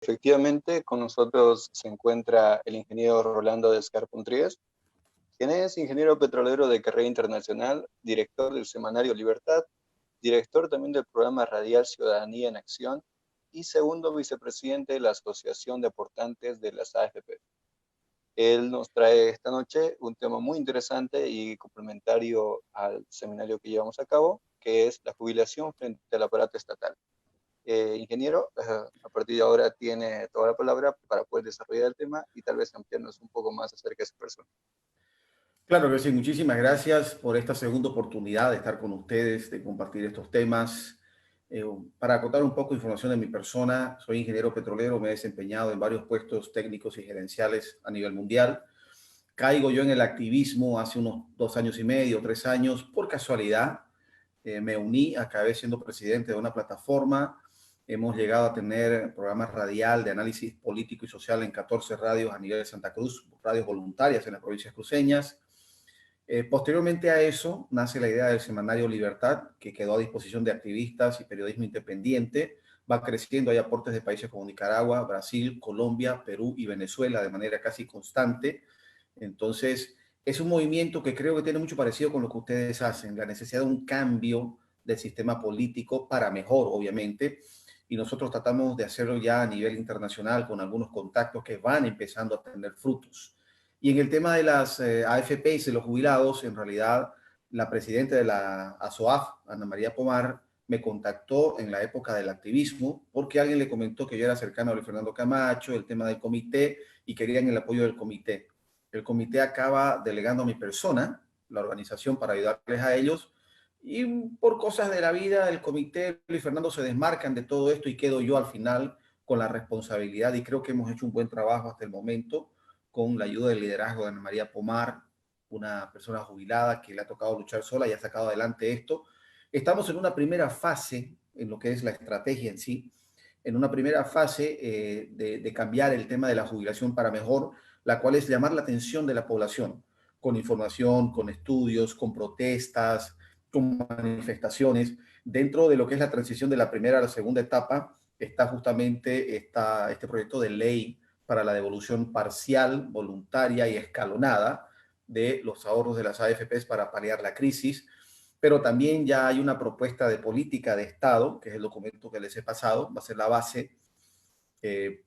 Efectivamente, con nosotros se encuentra el ingeniero Rolando de Scarpontries, quien es ingeniero petrolero de carrera internacional, director del semanario Libertad, director también del programa radial Ciudadanía en Acción y segundo vicepresidente de la Asociación de Aportantes de las AFP. Él nos trae esta noche un tema muy interesante y complementario al seminario que llevamos a cabo, que es la jubilación frente al aparato estatal. Ingeniero, a partir de ahora tiene toda la palabra para poder desarrollar el tema y tal vez ampliarnos un poco más acerca de esa persona. Claro que sí, muchísimas gracias por esta segunda oportunidad de estar con ustedes, de compartir estos temas. Eh, para acotar un poco de información de mi persona, soy ingeniero petrolero, me he desempeñado en varios puestos técnicos y gerenciales a nivel mundial. Caigo yo en el activismo hace unos 2 años y medio, 3 años, por casualidad. Me uní, acabé siendo presidente de una plataforma. Hemos llegado a tener programas radial de análisis político y social en 14 radios a nivel de Santa Cruz, radios voluntarias en las provincias cruceñas. Posteriormente a eso, nace la idea del semanario Libertad, que quedó a disposición de activistas y periodismo independiente. Va creciendo, hay aportes de países como Nicaragua, Brasil, Colombia, Perú y Venezuela de manera casi constante. Entonces, es un movimiento que creo que tiene mucho parecido con lo que ustedes hacen, la necesidad de un cambio del sistema político para mejor, obviamente, y nosotros tratamos de hacerlo ya a nivel internacional con algunos contactos que van empezando a tener frutos. Y en el tema de las AFPs, de los jubilados, en realidad la presidenta de la ASOAF, Ana María Pomar, me contactó en la época del activismo porque alguien le comentó que yo era cercano a Luis Fernando Camacho, el tema del comité, y querían el apoyo del comité. El comité acaba delegando a mi persona, la organización, para ayudarles a ellos, y por cosas de la vida, el comité, Luis Fernando, se desmarcan de todo esto y quedo yo al final con la responsabilidad, y creo que hemos hecho un buen trabajo hasta el momento con la ayuda del liderazgo de Ana María Pomar, una persona jubilada que le ha tocado luchar sola y ha sacado adelante esto. Estamos en una primera fase en lo que es la estrategia en sí, en una primera fase de cambiar el tema de la jubilación para mejor, la cual es llamar la atención de la población con información, con estudios, con protestas, con manifestaciones. Dentro de lo que es la transición de la primera a la segunda etapa está justamente este proyecto de ley para la devolución parcial, voluntaria y escalonada de los ahorros de las AFPs para paliar la crisis, pero también ya hay una propuesta de política de Estado, que es el documento que les he pasado, va a ser la base eh,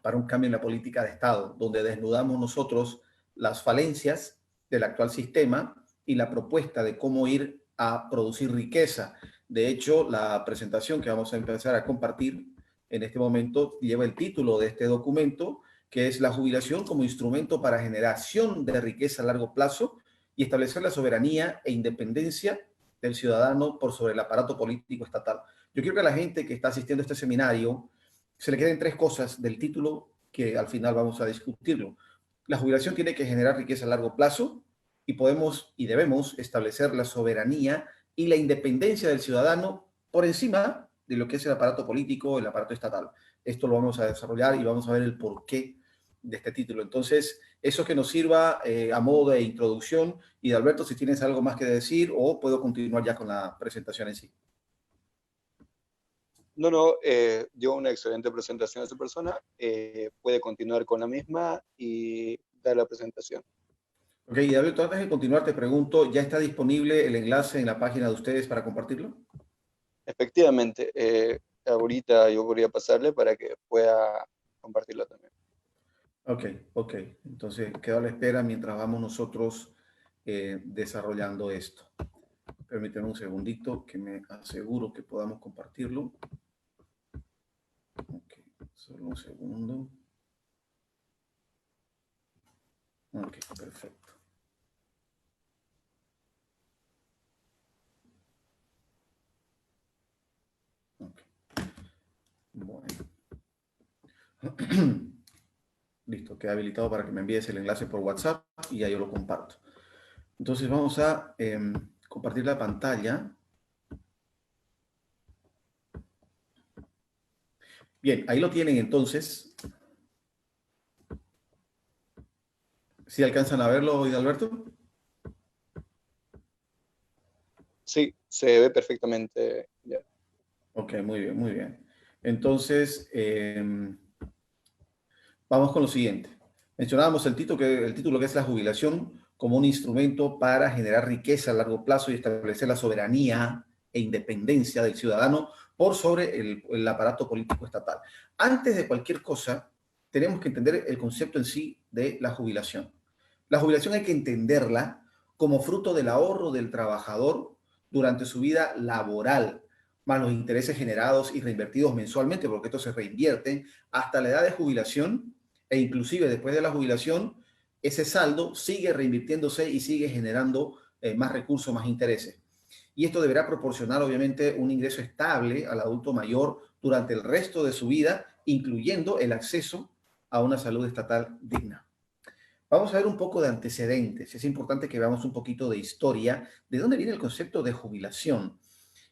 para un cambio en la política de Estado, donde desnudamos nosotros las falencias del actual sistema y la propuesta de cómo ir a producir riqueza. De hecho, la presentación que vamos a empezar a compartir en este momento lleva el título de este documento, que es la jubilación como instrumento para generación de riqueza a largo plazo y establecer la soberanía e independencia del ciudadano por sobre el aparato político estatal. Yo quiero que la gente que está asistiendo a este seminario se le queden tres cosas del título que al final vamos a discutirlo. La jubilación tiene que generar riqueza a largo plazo y podemos y debemos establecer la soberanía y la independencia del ciudadano por encima de lo que es el aparato político, el aparato estatal. Esto lo vamos a desarrollar y vamos a ver el porqué de este título. Entonces, eso que nos sirva a modo de introducción. Y de Alberto, si tienes algo más que decir o puedo continuar ya con la presentación en sí. No, no, dio una excelente presentación a esa persona. Puede continuar con la misma y dar la presentación. Ok, y Alberto, antes de continuar, te pregunto, ¿ya está disponible el enlace en la página de ustedes para compartirlo? Efectivamente, ahorita yo podría pasarle para que pueda compartirlo también. Ok, ok. Entonces, quedo a la espera mientras vamos nosotros desarrollando esto. Permíteme un segundito que me aseguro que podamos compartirlo. Ok, solo un segundo. Ok, perfecto. Ok, bueno. Listo, queda habilitado para que me envíes el enlace por WhatsApp y ya yo lo comparto. Entonces vamos a compartir la pantalla. Bien, ahí lo tienen entonces. ¿Sí alcanzan a verlo hoy, Alberto? Sí, se ve perfectamente. Ya. Ok, muy bien, muy bien. Entonces, Vamos con lo siguiente. Mencionábamos el título que es la jubilación como un instrumento para generar riqueza a largo plazo y establecer la soberanía e independencia del ciudadano por sobre el aparato político estatal. Antes de cualquier cosa, tenemos que entender el concepto en sí de la jubilación. La jubilación hay que entenderla como fruto del ahorro del trabajador durante su vida laboral, más los intereses generados y reinvertidos mensualmente, porque estos se reinvierten hasta la edad de jubilación e inclusive después de la jubilación, ese saldo sigue reinvirtiéndose y sigue generando más recursos, más intereses. Y esto deberá proporcionar, obviamente, un ingreso estable al adulto mayor durante el resto de su vida, incluyendo el acceso a una salud estatal digna. Vamos a ver un poco de antecedentes. Es importante que veamos un poquito de historia, de dónde viene el concepto de jubilación.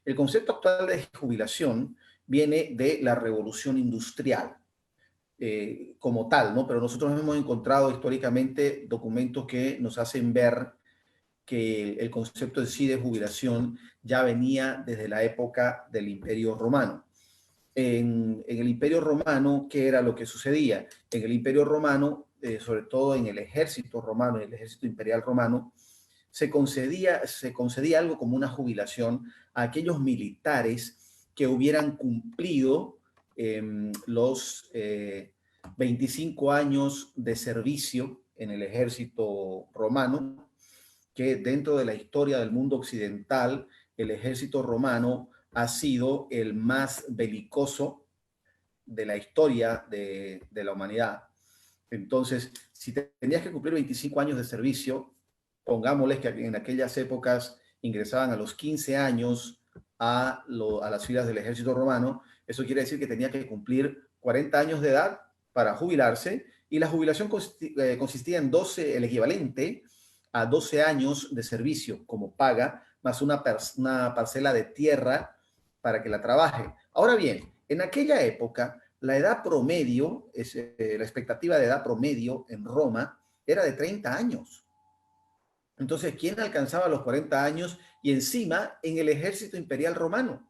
El concepto actual de jubilación viene de la revolución industrial como tal, ¿no? Pero nosotros hemos encontrado históricamente documentos que nos hacen ver que el concepto en sí de jubilación ya venía desde la época del Imperio Romano. En el Imperio Romano, ¿qué era lo que sucedía? En el Imperio Romano, sobre todo en el ejército romano, en el ejército imperial romano, se concedía algo como una jubilación a aquellos militares que hubieran cumplido los 25 años de servicio en el ejército romano, que dentro de la historia del mundo occidental, el ejército romano ha sido el más belicoso de la historia de la humanidad. Entonces, si tenías que cumplir 25 años de servicio, pongámosles que en aquellas épocas ingresaban a los 15 años a las filas del ejército romano, eso quiere decir que tenía que cumplir 40 años de edad para jubilarse, y la jubilación consistía en 12, el equivalente a 12 años de servicio como paga, más una parcela de tierra para que la trabaje. Ahora bien, en aquella época, la edad promedio, la expectativa de edad promedio en Roma era de 30 años. Entonces, ¿quién alcanzaba los 40 años y encima en el ejército imperial romano?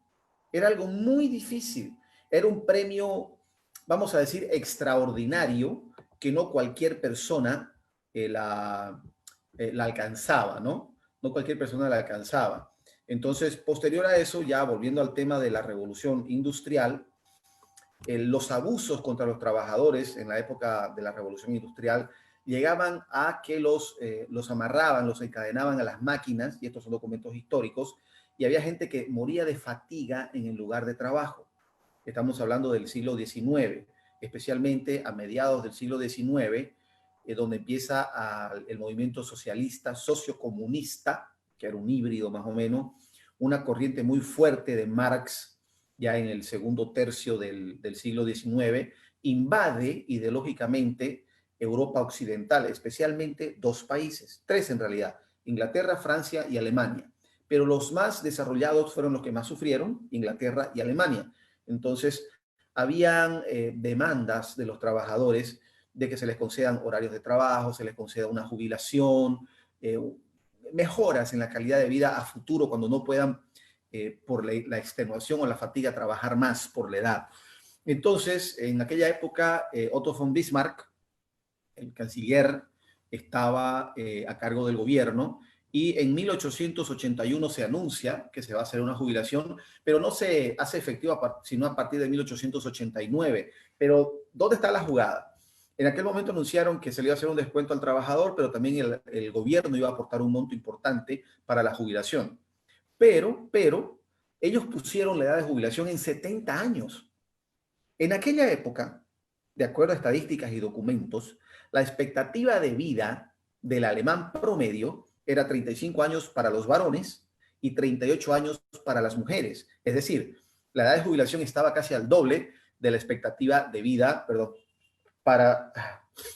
Era algo muy difícil. Era un premio, vamos a decir, extraordinario, que no cualquier persona la alcanzaba, ¿no? No cualquier persona la alcanzaba. Entonces, posterior a eso, ya volviendo al tema de la revolución industrial, los abusos contra los trabajadores en la época de la revolución industrial llegaban a que los amarraban, los encadenaban a las máquinas, y estos son documentos históricos, y había gente que moría de fatiga en el lugar de trabajo. Estamos hablando del siglo XIX, especialmente a mediados del siglo XIX, donde empieza el movimiento socialista, sociocomunista, que era un híbrido más o menos, una corriente muy fuerte de Marx, ya en el segundo tercio del siglo XIX, invade ideológicamente Europa occidental, especialmente dos países, tres en realidad, Inglaterra, Francia y Alemania. Pero los más desarrollados fueron los que más sufrieron, Inglaterra y Alemania. Entonces, habían demandas de los trabajadores de que se les concedan horarios de trabajo, se les conceda una jubilación, mejoras en la calidad de vida a futuro cuando no puedan, por la extenuación o la fatiga, trabajar más por la edad. Entonces, en aquella época, Otto von Bismarck, el canciller, estaba a cargo del gobierno, y en 1881 se anuncia que se va a hacer una jubilación, pero no se hace efectiva sino a partir de 1889. Pero, ¿dónde está la jugada? En aquel momento anunciaron que se le iba a hacer un descuento al trabajador, pero también el gobierno iba a aportar un monto importante para la jubilación. Pero, ellos pusieron la edad de jubilación en 70 años. En aquella época, de acuerdo a estadísticas y documentos, la expectativa de vida del alemán promedio era 35 años para los varones y 38 años para las mujeres. Es decir, la edad de jubilación estaba casi al doble de la expectativa de vida, perdón, para,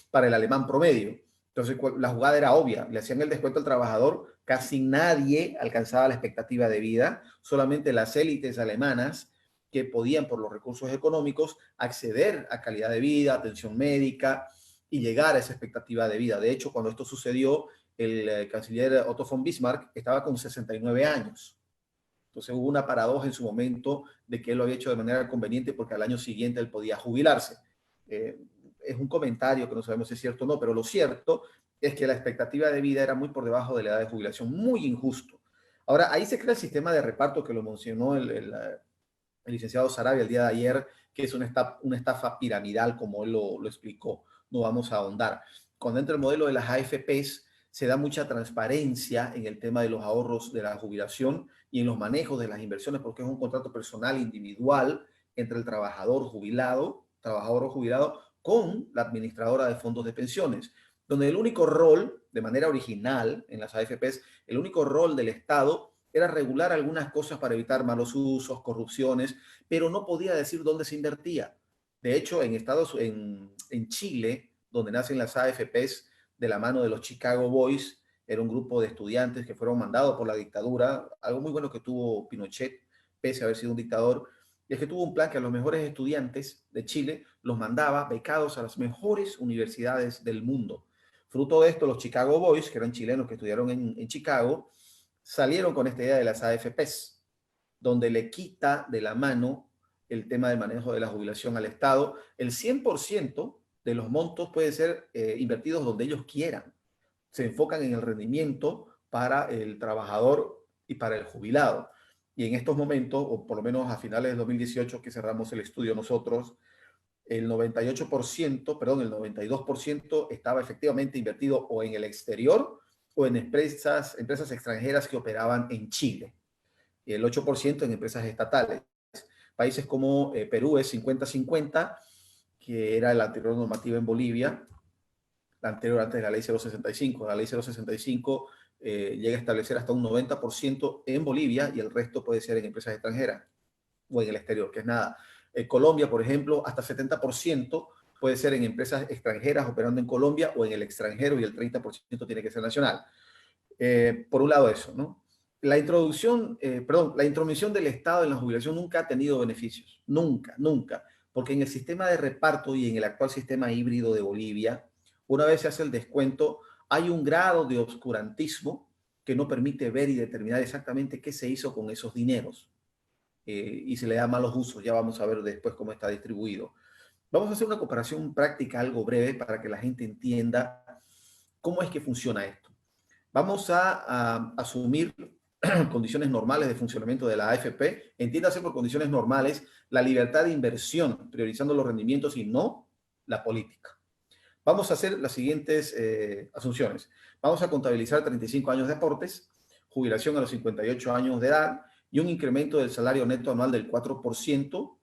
para el alemán promedio. Entonces, la jugada era obvia. Le hacían el descuento al trabajador, casi nadie alcanzaba la expectativa de vida, solamente las élites alemanas que podían, por los recursos económicos, acceder a calidad de vida, atención médica y llegar a esa expectativa de vida. De hecho, cuando esto sucedió, el canciller Otto von Bismarck estaba con 69 años. Entonces hubo una paradoja en su momento de que él lo había hecho de manera conveniente porque al año siguiente él podía jubilarse. es un comentario que no sabemos si es cierto o no, pero lo cierto es que la expectativa de vida era muy por debajo de la edad de jubilación, muy injusto. Ahora, ahí se crea el sistema de reparto que lo mencionó el licenciado Sarabia el día de ayer, que es una estafa piramidal, como él lo explicó. No vamos a ahondar. Cuando entra el modelo de las AFPs, se da mucha transparencia en el tema de los ahorros de la jubilación y en los manejos de las inversiones, porque es un contrato personal individual entre el trabajador o jubilado, con la administradora de fondos de pensiones, donde el único rol, de manera original en las AFPs, el único rol del Estado era regular algunas cosas para evitar malos usos, corrupciones, pero no podía decir dónde se invertía. De hecho, en Chile, donde nacen las AFPs de la mano de los Chicago Boys, era un grupo de estudiantes que fueron mandados por la dictadura, algo muy bueno que tuvo Pinochet, pese a haber sido un dictador, y es que tuvo un plan que a los mejores estudiantes de Chile los mandaba becados a las mejores universidades del mundo. Fruto de esto, los Chicago Boys, que eran chilenos que estudiaron en Chicago, salieron con esta idea de las AFPs, donde le quita de la mano el tema del manejo de la jubilación al Estado. El 100% de los montos puede ser invertidos donde ellos quieran. Se enfocan en el rendimiento para el trabajador y para el jubilado. Y en estos momentos, o por lo menos a finales de 2018 que cerramos el estudio nosotros, el 98%, perdón, el 92% estaba efectivamente invertido o en el exterior o en empresas extranjeras que operaban en Chile. Y el 8% en empresas estatales. Países como Perú es 50-50, que era la anterior normativa en Bolivia, la anterior antes de la ley 065. La ley 065 llega a establecer hasta un 90% en Bolivia y el resto puede ser en empresas extranjeras o en el exterior, que es nada. Colombia, por ejemplo, hasta 70% puede ser en empresas extranjeras operando en Colombia o en el extranjero y el 30% tiene que ser nacional. Por un lado eso, ¿no? La intromisión del Estado en la jubilación nunca ha tenido beneficios, nunca, nunca, porque en el sistema de reparto y en el actual sistema híbrido de Bolivia, una vez se hace el descuento, hay un grado de obscurantismo que no permite ver y determinar exactamente qué se hizo con esos dineros. Y se le da malos usos, ya vamos a ver después cómo está distribuido. Vamos a hacer una comparación práctica algo breve para que la gente entienda cómo es que funciona esto. Vamos a asumir condiciones normales de funcionamiento de la AFP. Entiéndase por condiciones normales la libertad de inversión, priorizando los rendimientos y no la política. Vamos a hacer las siguientes asunciones. Vamos a contabilizar 35 años de aportes, jubilación a los 58 años de edad y un incremento del salario neto anual del 4%,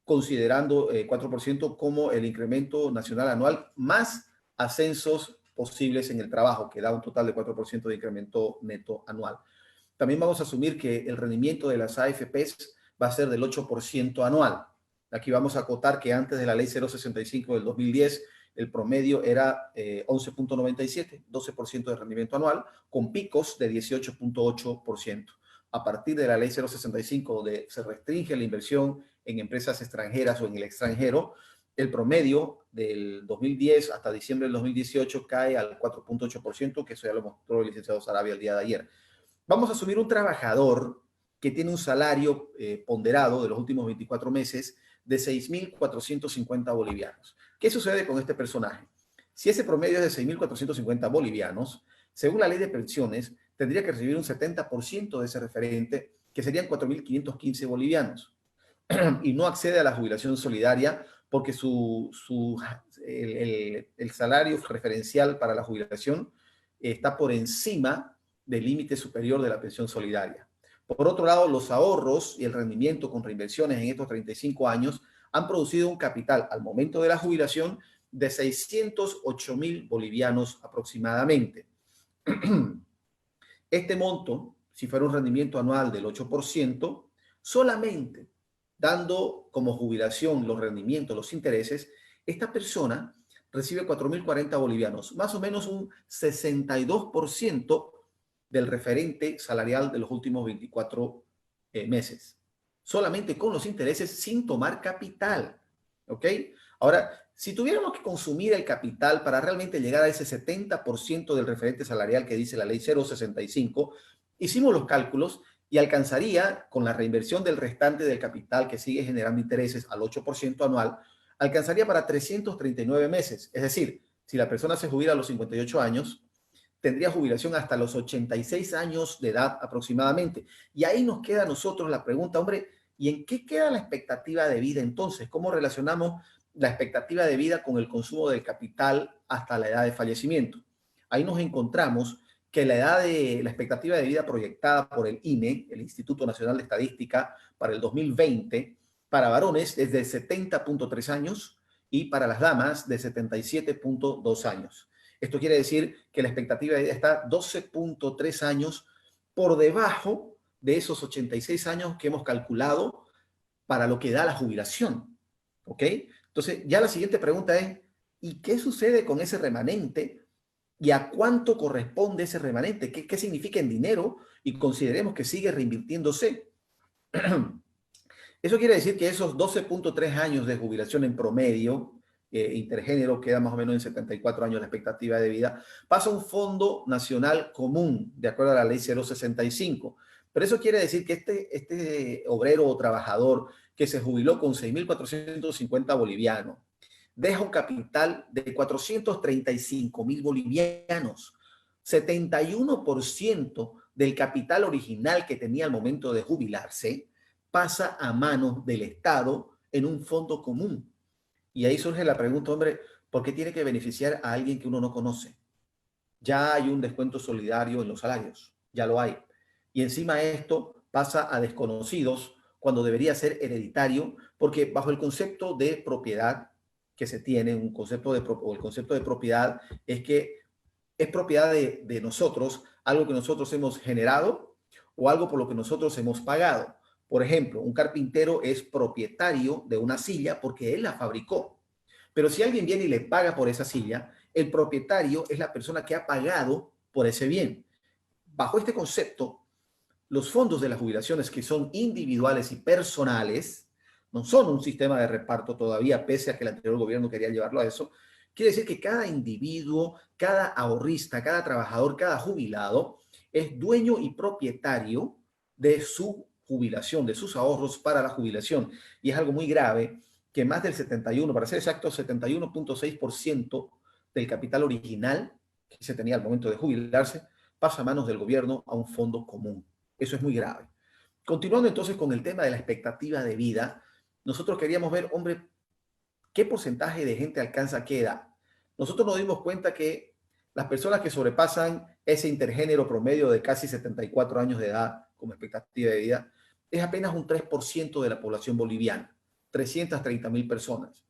considerando 4% como el incremento nacional anual más ascensos posibles en el trabajo, que da un total de 4% de incremento neto anual. También vamos a asumir que el rendimiento de las AFPs va a ser del 8% anual. Aquí vamos a acotar que antes de la ley 065 del 2010, el promedio era 11.97, 12% de rendimiento anual, con picos de 18.8%. A partir de la ley 065, donde se restringe la inversión en empresas extranjeras o en el extranjero, el promedio del 2010 hasta diciembre del 2018 cae al 4.8%, que eso ya lo mostró el licenciado Sarabia el día de ayer. Vamos a asumir un trabajador que tiene un salario ponderado de los últimos 24 meses de 6.450 bolivianos. ¿Qué sucede con este personaje? Si ese promedio es de 6.450 bolivianos, según la ley de pensiones, tendría que recibir un 70% de ese referente, que serían 4.515 bolivianos, y no accede a la jubilación solidaria porque el salario referencial para la jubilación está por encima del límite superior de la pensión solidaria. Por otro lado, los ahorros y el rendimiento con reinversiones en estos 35 años han producido un capital al momento de la jubilación de 608.000 bolivianos aproximadamente. Este monto, si fuera un rendimiento anual del 8%, solamente dando como jubilación los rendimientos, los intereses, esta persona recibe 4.040 bolivianos, más o menos un 62% del referente salarial de los últimos 24 meses. Solamente con los intereses sin tomar capital. ¿Ok? Ahora, si tuviéramos que consumir el capital para realmente llegar a ese 70% del referente salarial que dice la ley 065, hicimos los cálculos y alcanzaría, con la reinversión del restante del capital que sigue generando intereses al 8% anual, alcanzaría para 339 meses. Es decir, si la persona se jubila a los 58 años, tendría jubilación hasta los 86 años de edad aproximadamente. Y ahí nos queda a nosotros la pregunta, hombre, ¿y en qué queda la expectativa de vida entonces? ¿Cómo relacionamos la expectativa de vida con el consumo del capital hasta la edad de fallecimiento? Ahí nos encontramos que la expectativa de vida proyectada por el INE, el Instituto Nacional de Estadística, para el 2020, para varones es de 70.3 años y para las damas de 77.2 años. Esto quiere decir que la expectativa de vida está 12.3 años por debajo de esos 86 años que hemos calculado para lo que da la jubilación. ¿Ok? Entonces, ya la siguiente pregunta es, ¿y qué sucede con ese remanente? ¿Y a cuánto corresponde ese remanente? ¿Qué significa en dinero? Y consideremos que sigue reinvirtiéndose. Eso quiere decir que esos 12.3 años de jubilación en promedio, intergénero, queda más o menos en 74 años la expectativa de vida, pasa a un fondo nacional común, de acuerdo a la ley 065. Pero eso quiere decir que este obrero o trabajador que se jubiló con 6.450 bolivianos, deja un capital de 435.000 bolivianos, 71% del capital original que tenía al momento de jubilarse, pasa a manos del Estado en un fondo común. Y ahí surge la pregunta, hombre, ¿por qué tiene que beneficiar a alguien que uno no conoce? Ya hay un descuento solidario en los salarios, ya lo hay. Y encima esto pasa a desconocidos cuando debería ser hereditario, porque bajo el concepto de propiedad que se tiene, el concepto de propiedad es que es propiedad de nosotros, algo que nosotros hemos generado o algo por lo que nosotros hemos pagado. Por ejemplo, un carpintero es propietario de una silla porque él la fabricó. Pero si alguien viene y le paga por esa silla, el propietario es la persona que ha pagado por ese bien. Bajo este concepto, los fondos de las jubilaciones que son individuales y personales, no son un sistema de reparto todavía, pese a que el anterior gobierno quería llevarlo a eso, quiere decir que cada individuo, cada ahorrista, cada trabajador, cada jubilado es dueño y propietario de su jubilación, de sus ahorros para la jubilación. Y es algo muy grave que más del 71, para ser exacto, 71.6% del capital original que se tenía al momento de jubilarse pasa a manos del gobierno a un fondo común. Eso es muy grave. Continuando entonces con el tema de la expectativa de vida, nosotros queríamos ver, hombre, ¿qué porcentaje de gente alcanza qué edad? Nosotros nos dimos cuenta que las personas que sobrepasan ese intergénero promedio de casi 74 años de edad como expectativa de vida es apenas un 3% de la población boliviana, 330.000 personas.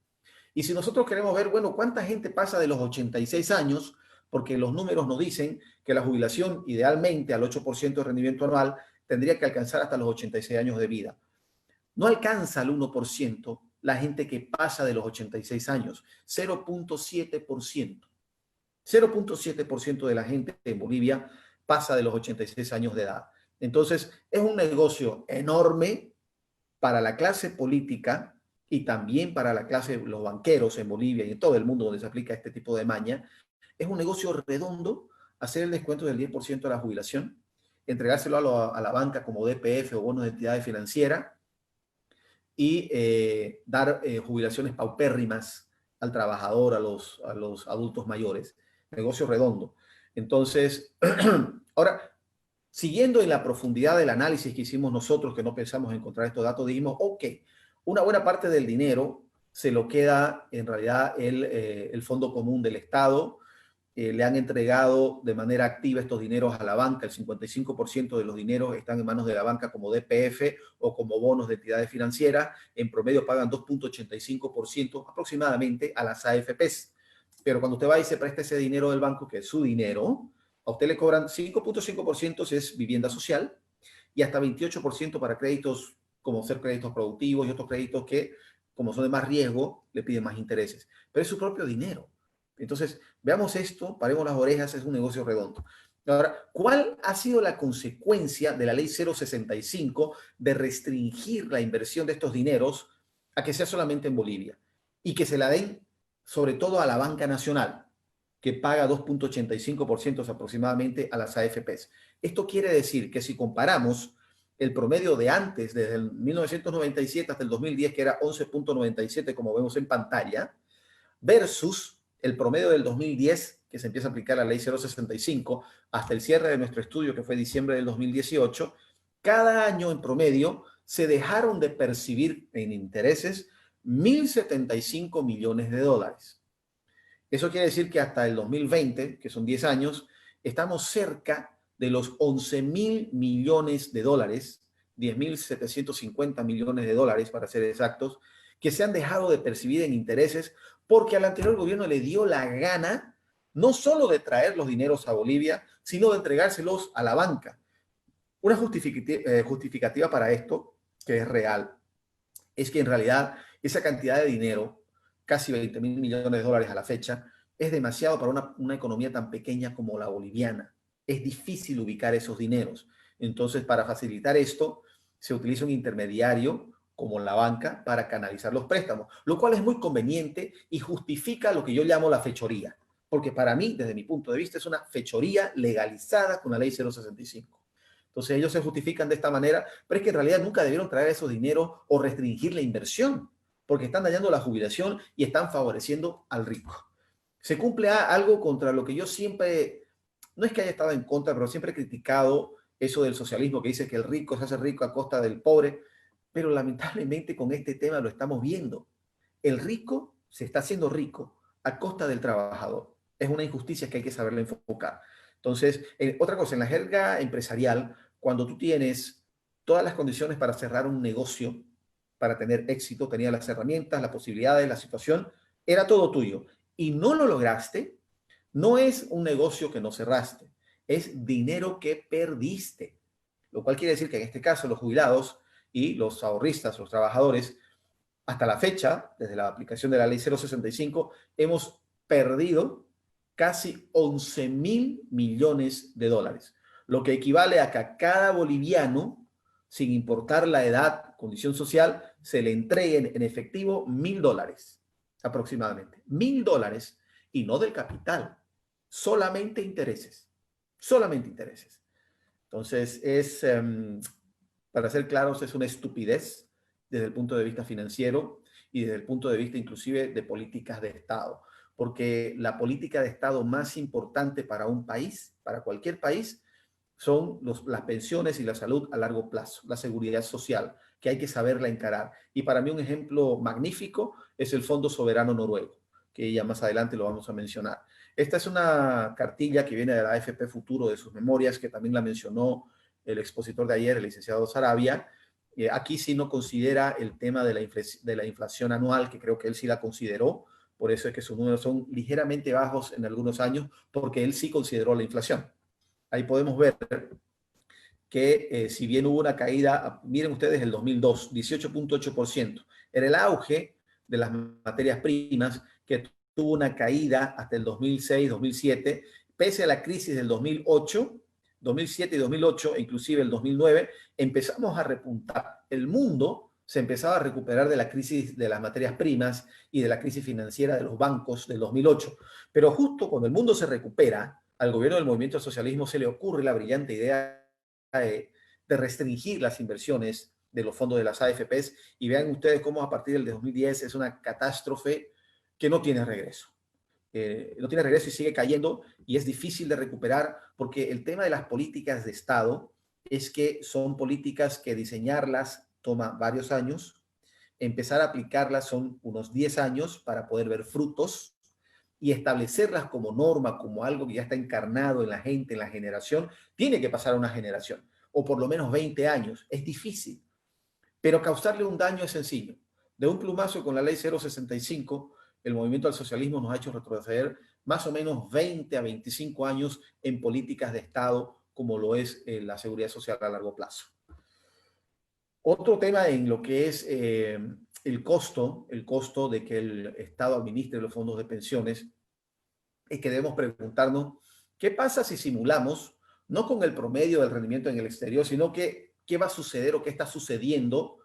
Y si nosotros queremos ver, bueno, ¿cuánta gente pasa de los 86 años? Porque los números nos dicen que la jubilación idealmente al 8% de rendimiento anual tendría que alcanzar hasta los 86 años de vida. No alcanza al 1% la gente que pasa de los 86 años, 0.7%. 0.7% de la gente en Bolivia pasa de los 86 años de edad. Entonces, es un negocio enorme para la clase política y también para la clase, los banqueros en Bolivia y en todo el mundo donde se aplica este tipo de maña. Es un negocio redondo hacer el descuento del 10% de la jubilación, entregárselo a la banca como DPF o bonos de entidades financieras y dar jubilaciones paupérrimas al trabajador, a los adultos mayores. Negocio redondo. Entonces, ahora, siguiendo en la profundidad del análisis que hicimos nosotros, que no pensamos encontrar estos datos, dijimos, ok, una buena parte del dinero se lo queda en realidad el Fondo Común del Estado. Le han entregado de manera activa estos dineros a la banca. El 55% de los dineros están en manos de la banca como DPF o como bonos de entidades financieras. En promedio pagan 2.85% aproximadamente a las AFPs. Pero cuando usted va y se presta ese dinero del banco, que es su dinero, a usted le cobran 5.5% si es vivienda social y hasta 28% para créditos como ser créditos productivos y otros créditos que, como son de más riesgo, le piden más intereses. Pero es su propio dinero. Entonces, veamos esto, paremos las orejas, es un negocio redondo. Ahora, ¿cuál ha sido la consecuencia de la ley 065 de restringir la inversión de estos dineros a que sea solamente en Bolivia y que se la den sobre todo a la banca nacional, que paga 2.85% aproximadamente a las AFPs? Esto quiere decir que si comparamos el promedio de antes, desde el 1997 hasta el 2010, que era 11.97, como vemos en pantalla, versus el promedio del 2010, que se empieza a aplicar la ley 065, hasta el cierre de nuestro estudio, que fue diciembre del 2018, cada año en promedio se dejaron de percibir en intereses 1.075 millones de dólares. Eso quiere decir que hasta el 2020, que son 10 años, estamos cerca de los 11.000 millones de dólares, 10.750 millones de dólares para ser exactos, que se han dejado de percibir en intereses porque al anterior gobierno le dio la gana no solo de traer los dineros a Bolivia, sino de entregárselos a la banca. Una justificativa para esto, que es real, es que en realidad esa cantidad de dinero, casi 20.000 millones de dólares a la fecha, es demasiado para una economía tan pequeña como la boliviana. Es difícil ubicar esos dineros. Entonces, para facilitar esto, se utiliza un intermediario como la banca para canalizar los préstamos, lo cual es muy conveniente y justifica lo que yo llamo la fechoría, porque para mí, desde mi punto de vista, es una fechoría legalizada con la ley 065. Entonces ellos se justifican de esta manera, pero es que en realidad nunca debieron traer esos dineros o restringir la inversión, porque están dañando la jubilación y están favoreciendo al rico. Se cumple algo contra lo que yo siempre, no es que haya estado en contra, pero siempre he criticado eso del socialismo que dice que el rico se hace rico a costa del pobre, pero lamentablemente con este tema lo estamos viendo. El rico se está haciendo rico a costa del trabajador. Es una injusticia que hay que saberla enfocar. Entonces, otra cosa, en la jerga empresarial, cuando tú tienes todas las condiciones para cerrar un negocio, para tener éxito, tenías las herramientas, las posibilidades, la situación, era todo tuyo. Y no lo lograste, no es un negocio que no cerraste, es dinero que perdiste. Lo cual quiere decir que en este caso los jubilados y los ahorristas, los trabajadores, hasta la fecha, desde la aplicación de la ley 065, hemos perdido casi 11.000 millones de dólares, lo que equivale a que a cada boliviano, sin importar la edad, condición social, se le entreguen en efectivo 1.000 dólares, aproximadamente. 1.000 dólares, y no del capital, solamente intereses. Solamente intereses. Entonces, para ser claros, es una estupidez desde el punto de vista financiero y desde el punto de vista inclusive de políticas de Estado. Porque la política de Estado más importante para un país, para cualquier país, son las pensiones y la salud a largo plazo, la seguridad social, que hay que saberla encarar. Y para mí un ejemplo magnífico es el Fondo Soberano Noruego, que ya más adelante lo vamos a mencionar. Esta es una cartilla que viene de la AFP Futuro, de sus memorias, que también la mencionó el expositor de ayer, el licenciado Sarabia. Aquí sí no considera el tema de la inflación anual, que creo que él sí la consideró, por eso es que sus números son ligeramente bajos en algunos años, porque él sí consideró la inflación. Ahí podemos ver que si bien hubo una caída, miren ustedes el 2002, 18.8%, era el auge de las materias primas que tuvo una caída hasta el 2006, 2007, pese a la crisis del 2008, 2007 y 2008, e inclusive el 2009, empezamos a repuntar. El mundo se empezaba a recuperar de la crisis de las materias primas y de la crisis financiera de los bancos del 2008. Pero justo cuando el mundo se recupera, al gobierno del movimiento al socialismo se le ocurre la brillante idea de restringir las inversiones de los fondos de las AFPs, y vean ustedes cómo a partir del 2010 es una catástrofe que no tiene regreso. No tiene regreso y sigue cayendo, y es difícil de recuperar porque el tema de las políticas de Estado es que son políticas que diseñarlas toma varios años, empezar a aplicarlas son unos 10 años para poder ver frutos, y establecerlas como norma, como algo que ya está encarnado en la gente, en la generación, tiene que pasar a una generación, o por lo menos 20 años. Es difícil, pero causarle un daño es sencillo. De un plumazo con la ley 065, el movimiento al socialismo nos ha hecho retroceder más o menos 20 a 25 años en políticas de Estado, como lo es la seguridad social a largo plazo. Otro tema en lo que es el costo de que el Estado administre los fondos de pensiones, es que debemos preguntarnos qué pasa si simulamos, no con el promedio del rendimiento en el exterior, sino que qué va a suceder o qué está sucediendo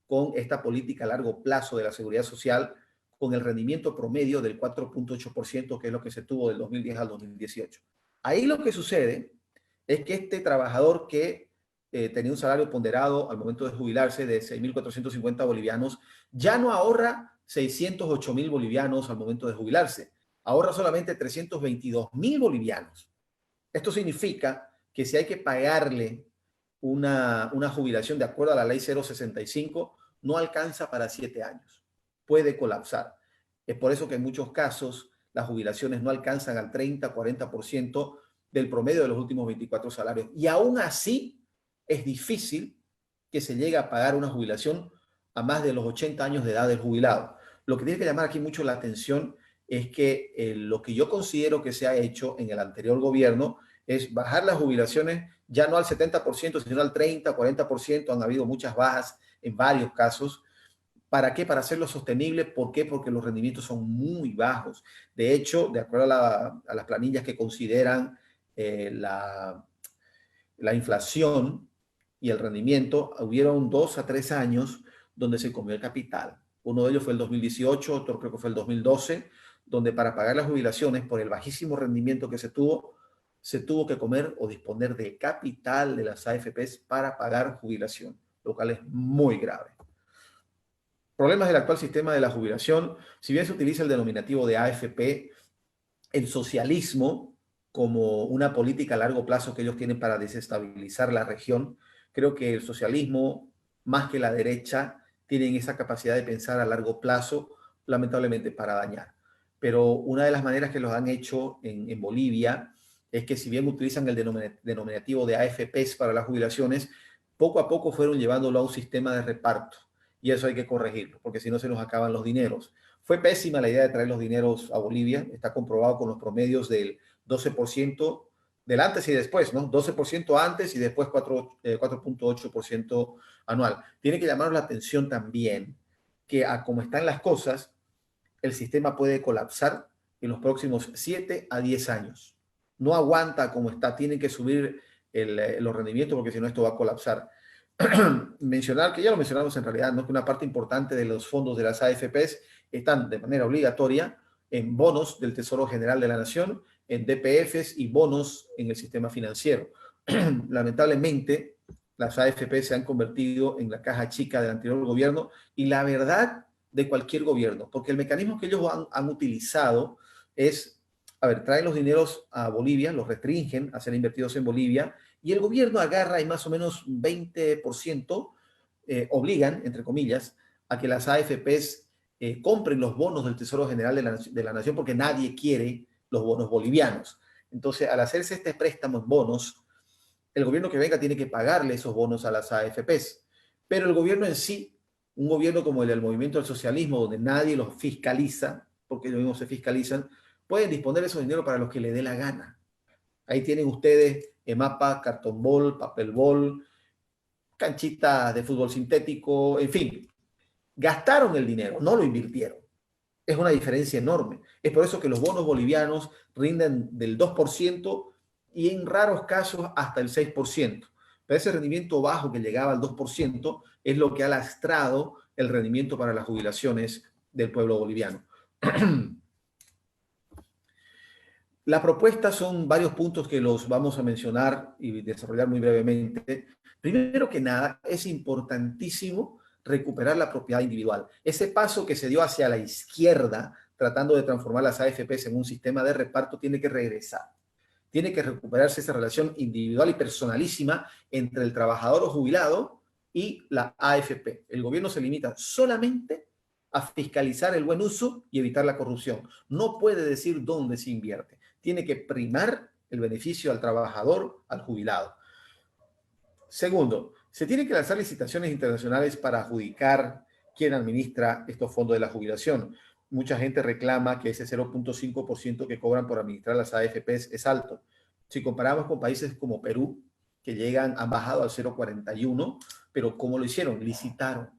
con esta política a largo plazo de la seguridad social, con el rendimiento promedio del 4.8%, que es lo que se tuvo del 2010 al 2018. Ahí lo que sucede es que este trabajador que tenía un salario ponderado al momento de jubilarse de 6.450 bolivianos, ya no ahorra 608.000 bolivianos al momento de jubilarse, ahorra solamente 322.000 bolivianos. Esto significa que si hay que pagarle una jubilación de acuerdo a la ley 065, no alcanza para 7 años. Puede colapsar. Es por eso que en muchos casos las jubilaciones no alcanzan al 30-40% del promedio de los últimos 24 salarios. Y aún así es difícil que se llegue a pagar una jubilación a más de los 80 años de edad del jubilado. Lo que tiene que llamar aquí mucho la atención es que lo que yo considero que se ha hecho en el anterior gobierno es bajar las jubilaciones ya no al 70%, sino al 30-40%. Han habido muchas bajas en varios casos. ¿Para qué? Para hacerlo sostenible. ¿Por qué? Porque los rendimientos son muy bajos. De hecho, de acuerdo a las planillas que consideran la inflación y el rendimiento, hubieron 2 a 3 años donde se comió el capital. Uno de ellos fue el 2018, otro creo que fue el 2012, donde para pagar las jubilaciones por el bajísimo rendimiento que se tuvo que comer o disponer de capital de las AFPs para pagar jubilación, lo cual es muy grave. Problemas del actual sistema de la jubilación. Si bien se utiliza el denominativo de AFP, el socialismo como una política a largo plazo que ellos tienen para desestabilizar la región, creo que el socialismo, más que la derecha, tienen esa capacidad de pensar a largo plazo, lamentablemente para dañar. Pero una de las maneras que los han hecho en Bolivia es que si bien utilizan el denominativo de AFPs para las jubilaciones, poco a poco fueron llevándolo a un sistema de reparto. Y eso hay que corregirlo, porque si no se nos acaban los dineros. Fue pésima la idea de traer los dineros a Bolivia. Está comprobado con los promedios del 12% del antes y después, ¿no? 12% antes y después 4.8% anual. Tiene que llamarnos la atención también que a como están las cosas, el sistema puede colapsar en los próximos 7 a 10 años. No aguanta como está, tienen que subir los rendimientos porque si no esto va a colapsar. Mencionar, que ya lo mencionamos en realidad, ¿no? Que una parte importante de los fondos de las AFPs están de manera obligatoria en bonos del Tesoro General de la Nación, en DPFs y bonos en el sistema financiero. Lamentablemente, las AFPs se han convertido en la caja chica del anterior gobierno y la verdad de cualquier gobierno, porque el mecanismo que ellos han utilizado es, a ver, traen los dineros a Bolivia, los restringen a ser invertidos en Bolivia, y el gobierno agarra y más o menos 20% obligan, entre comillas, a que las AFPs compren los bonos del Tesoro General de la Nación porque nadie quiere los bonos bolivianos. Entonces, al hacerse este préstamo en bonos, el gobierno que venga tiene que pagarle esos bonos a las AFPs. Pero el gobierno en sí, un gobierno como el del Movimiento del Socialismo, donde nadie los fiscaliza, porque ellos mismos se fiscalizan, pueden disponer de esos dinero para los que le dé la gana. Ahí tienen ustedes EMAPA, cartón ball, papel ball, canchitas de fútbol sintético, en fin. Gastaron el dinero, no lo invirtieron. Es una diferencia enorme. Es por eso que los bonos bolivianos rinden del 2% y en raros casos hasta el 6%. Pero ese rendimiento bajo que llegaba al 2% es lo que ha lastrado el rendimiento para las jubilaciones del pueblo boliviano. La propuesta son varios puntos que los vamos a mencionar y desarrollar muy brevemente. Primero que nada, es importantísimo recuperar la propiedad individual. Ese paso que se dio hacia la izquierda, tratando de transformar las AFPs en un sistema de reparto, tiene que regresar. Tiene que recuperarse esa relación individual y personalísima entre el trabajador o jubilado y la AFP. El gobierno se limita solamente a fiscalizar el buen uso y evitar la corrupción. No puede decir dónde se invierte. Tiene que primar el beneficio al trabajador, al jubilado. Segundo, se tienen que lanzar licitaciones internacionales para adjudicar quién administra estos fondos de la jubilación. Mucha gente reclama que ese 0.5% que cobran por administrar las AFPs es alto. Si comparamos con países como Perú, que han bajado al 0.41, pero ¿cómo lo hicieron? Licitaron.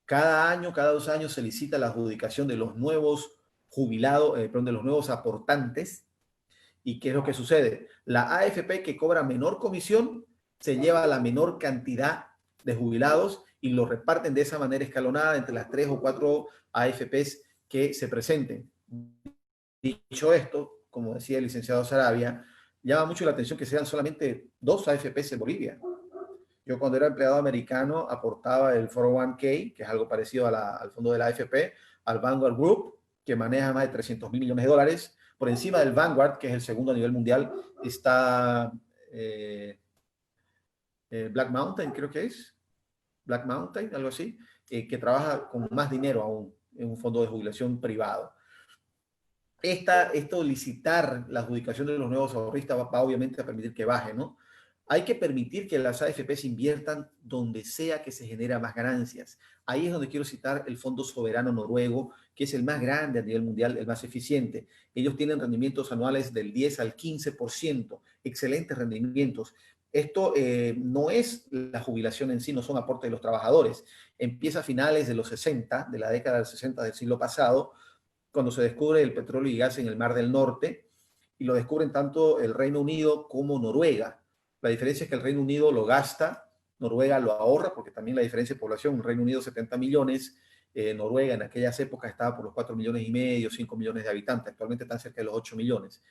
Cada año, cada 2 años se licita la adjudicación de los nuevos jubilados, de los nuevos aportantes. ¿Y qué es lo que sucede? La AFP que cobra menor comisión se lleva la menor cantidad de jubilados y lo reparten de esa manera escalonada entre las 3 o 4 AFPs que se presenten. Dicho esto, como decía el licenciado Saravia, llama mucho la atención que sean solamente 2 AFPs en Bolivia. Yo cuando era empleado americano aportaba el 401k, que es algo parecido al fondo de la AFP, al Vanguard Group, que maneja más de 300 mil millones de dólares. Por encima del Vanguard, que es el segundo a nivel mundial, está Black Mountain, creo que es. Black Mountain, algo así, que trabaja con más dinero aún en un fondo de jubilación privado. Esto licitar la adjudicación de los nuevos ahorristas va obviamente a permitir que baje, ¿no? Hay que permitir que las AFPs inviertan donde sea que se genera más ganancias. Ahí es donde quiero citar el Fondo Soberano Noruego, que es el más grande a nivel mundial, el más eficiente. Ellos tienen rendimientos anuales del 10 al 15%, excelentes rendimientos. Esto no es la jubilación en sí, no son aportes de los trabajadores. Empieza a finales de los 60, de la década del 60 del siglo pasado, cuando se descubre el petróleo y gas en el Mar del Norte, y lo descubren tanto el Reino Unido como Noruega. La diferencia es que el Reino Unido lo gasta, Noruega lo ahorra, porque también la diferencia de población, el Reino Unido 70 millones, Noruega en aquellas épocas estaba por los 4 millones y medio, 5 millones de habitantes, actualmente están cerca de los 8 millones.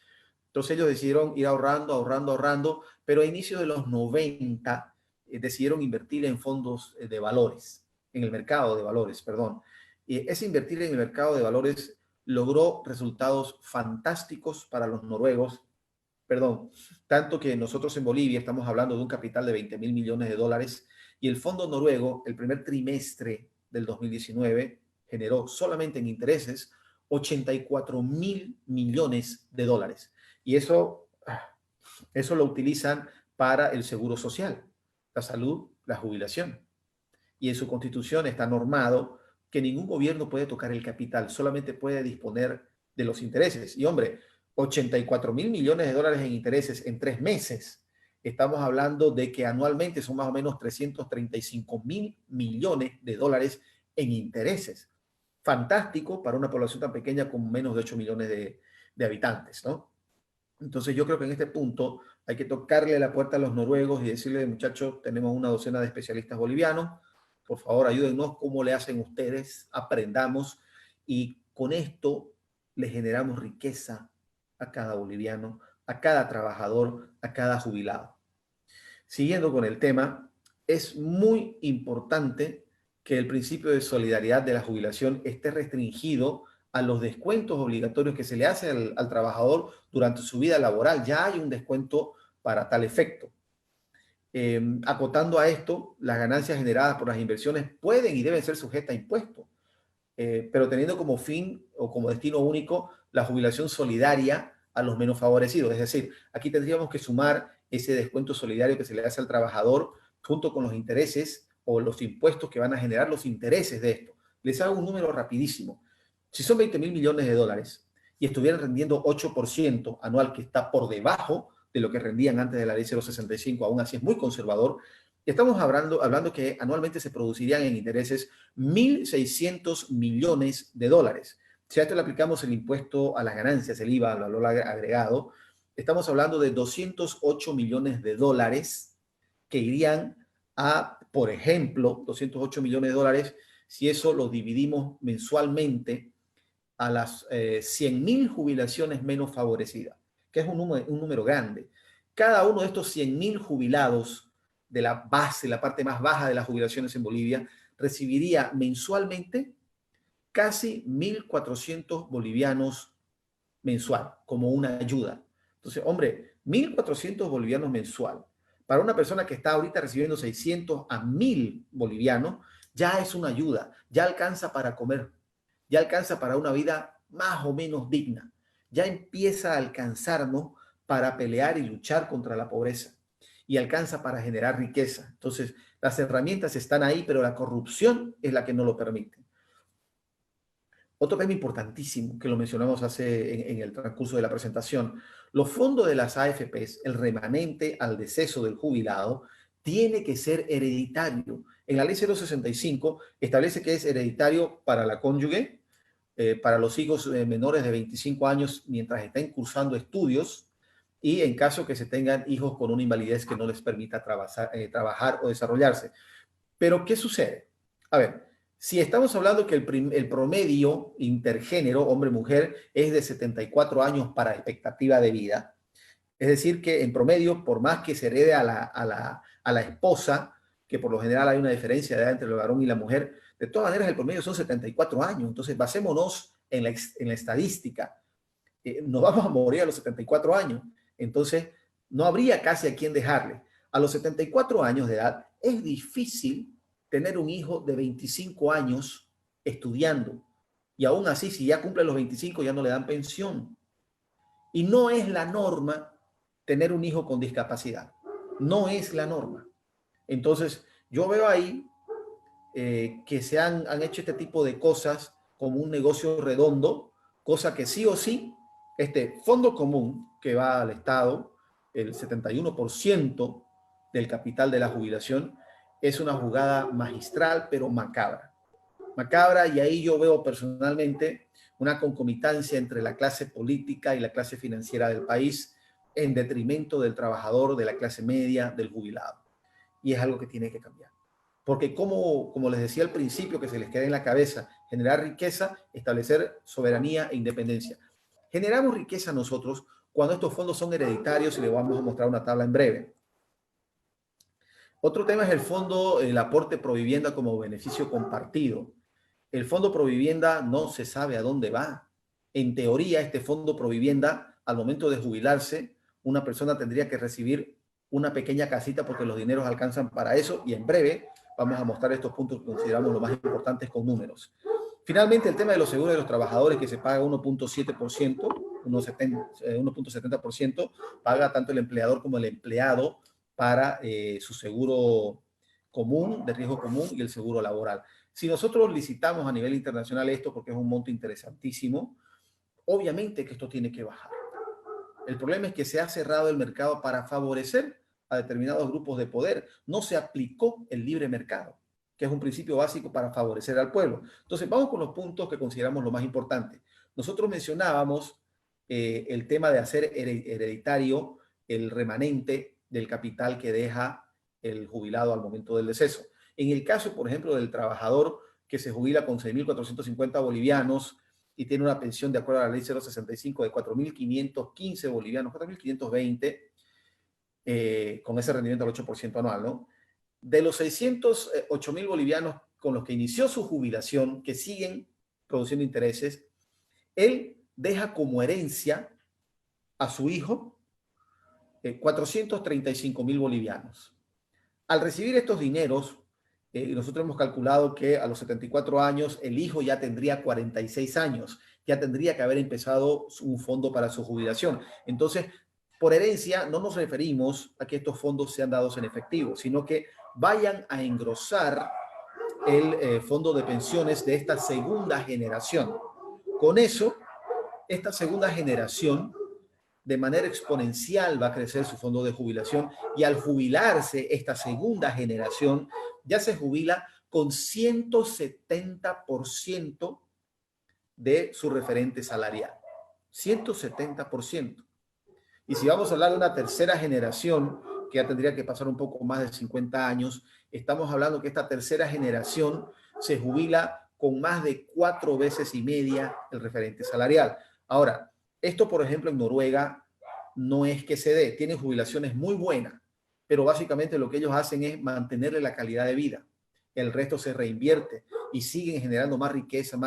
Entonces ellos decidieron ir ahorrando, pero a inicios de los 90 decidieron invertir en fondos de valores, en el mercado de valores, perdón. Ese invertir en el mercado de valores logró resultados fantásticos para los noruegos, perdón, tanto que nosotros en Bolivia estamos hablando de un capital de 20 mil millones de dólares y el fondo noruego, el primer trimestre del 2019, generó solamente en intereses 84 mil millones de dólares. Y eso lo utilizan para el seguro social, la salud, la jubilación. Y en su constitución está normado que ningún gobierno puede tocar el capital, solamente puede disponer de los intereses. Y hombre, 84 mil millones de dólares en intereses en 3 meses. Estamos hablando de que anualmente son más o menos 335 mil millones de dólares en intereses. Fantástico para una población tan pequeña con menos de 8 millones de habitantes, ¿no? Entonces yo creo que en este punto hay que tocarle la puerta a los noruegos y decirle, muchachos, tenemos una docena de especialistas bolivianos, por favor ayúdennos, cómo le hacen ustedes, aprendamos y con esto le generamos riqueza a cada boliviano, a cada trabajador, a cada jubilado. Siguiendo con el tema, es muy importante que el principio de solidaridad de la jubilación esté restringido a los descuentos obligatorios que se le hace al trabajador durante su vida laboral. Ya hay un descuento para tal efecto. Acotando a esto, las ganancias generadas por las inversiones pueden y deben ser sujetas a impuestos, pero teniendo como fin o como destino único la jubilación solidaria a los menos favorecidos. Es decir, aquí tendríamos que sumar ese descuento solidario que se le hace al trabajador junto con los intereses o los impuestos que van a generar los intereses de esto. Les hago un número rapidísimo. Si son 20 mil millones de dólares y estuvieran rendiendo 8% anual, que está por debajo de lo que rendían antes de la ley 065, aún así es muy conservador, estamos hablando que anualmente se producirían en intereses 1.600 millones de dólares. Si a esto le aplicamos el impuesto a las ganancias, el IVA, el valor agregado, estamos hablando de 208 millones de dólares que irían a, por ejemplo, 208 millones de dólares, si eso lo dividimos mensualmente a las 100.000 jubilaciones menos favorecidas, que es un número grande. Cada uno de estos 100.000 jubilados de la base, la parte más baja de las jubilaciones en Bolivia, recibiría mensualmente casi 1.400 bolivianos mensual, como una ayuda. Entonces, hombre, 1.400 bolivianos mensual. Para una persona que está ahorita recibiendo 600 a 1.000 bolivianos, ya es una ayuda, ya alcanza para comer, ya alcanza para una vida más o menos digna, ya empieza a alcanzarnos para pelear y luchar contra la pobreza y alcanza para generar riqueza. Entonces, las herramientas están ahí, pero la corrupción es la que no lo permite. Otro tema importantísimo que lo mencionamos en el transcurso de la presentación, los fondos de las AFPs, el remanente al deceso del jubilado, tiene que ser hereditario. En la ley 065 establece que es hereditario para la cónyuge, para los hijos menores de 25 años mientras estén cursando estudios y en caso que se tengan hijos con una invalidez que no les permita trabajar o desarrollarse. Pero, ¿qué sucede? A ver, si estamos hablando que el promedio intergénero, hombre-mujer, es de 74 años para expectativa de vida, es decir, que en promedio, por más que se herede a la esposa, que por lo general hay una diferencia de edad entre el varón y la mujer. De todas maneras, el promedio son 74 años. Entonces, basémonos en la estadística. Nos vamos a morir a los 74 años. Entonces, no habría casi a quién dejarle. A los 74 años de edad, es difícil tener un hijo de 25 años estudiando. Y aún así, si ya cumple los 25, ya no le dan pensión. Y no es la norma tener un hijo con discapacidad. No es la norma. Entonces, yo veo ahí que se han hecho este tipo de cosas como un negocio redondo, cosa que sí o sí, este fondo común que va al Estado, el 71% del capital de la jubilación, es una jugada magistral, pero macabra. Macabra, y ahí yo veo personalmente una concomitancia entre la clase política y la clase financiera del país en detrimento del trabajador, de la clase media, del jubilado. Y es algo que tiene que cambiar. Porque como les decía al principio, que se les quede en la cabeza, generar riqueza, establecer soberanía e independencia. Generamos riqueza nosotros cuando estos fondos son hereditarios, y les vamos a mostrar una tabla en breve. Otro tema es el fondo, el aporte Provivienda como beneficio compartido. El fondo Provivienda no se sabe a dónde va. En teoría, este fondo Provivienda, al momento de jubilarse, una persona tendría que recibir una pequeña casita porque los dineros alcanzan para eso, y en breve vamos a mostrar estos puntos que consideramos los más importantes con números. Finalmente, el tema de los seguros de los trabajadores, que se paga 1.7%, 1.70%, paga tanto el empleador como el empleado para su seguro común, de riesgo común, y el seguro laboral. Si nosotros licitamos a nivel internacional esto, porque es un monto interesantísimo, obviamente que esto tiene que bajar. El problema es que se ha cerrado el mercado para favorecer a determinados grupos de poder. No se aplicó el libre mercado, que es un principio básico para favorecer al pueblo. Entonces, vamos con los puntos que consideramos lo más importante. Nosotros mencionábamos el tema de hacer hereditario el remanente del capital que deja el jubilado al momento del deceso. En el caso, por ejemplo, del trabajador que se jubila con 6.450 bolivianos y tiene una pensión de acuerdo a la ley 065 de 4.515 bolivianos, 4.520, con ese rendimiento al 8% anual, ¿no? De los 608.000 bolivianos con los que inició su jubilación, que siguen produciendo intereses, él deja como herencia a su hijo 435.000 bolivianos. Al recibir estos dineros, nosotros hemos calculado que a los 74 años el hijo ya tendría 46 años, ya tendría que haber empezado un fondo para su jubilación. Entonces, por herencia, no nos referimos a que estos fondos sean dados en efectivo, sino que vayan a engrosar el fondo de pensiones de esta segunda generación. Con eso, esta segunda generación de manera exponencial va a crecer su fondo de jubilación, y al jubilarse esta segunda generación ya se jubila con 170% de su referente salarial. 170%. Y si vamos a hablar de una tercera generación, que ya tendría que pasar un poco más de 50 años, estamos hablando que esta tercera generación se jubila con más de 4 veces y media el referente salarial. Ahora, esto, por ejemplo, en Noruega no es que se dé, tienen jubilaciones muy buenas, pero básicamente lo que ellos hacen es mantenerle la calidad de vida. El resto se reinvierte y siguen generando más riqueza,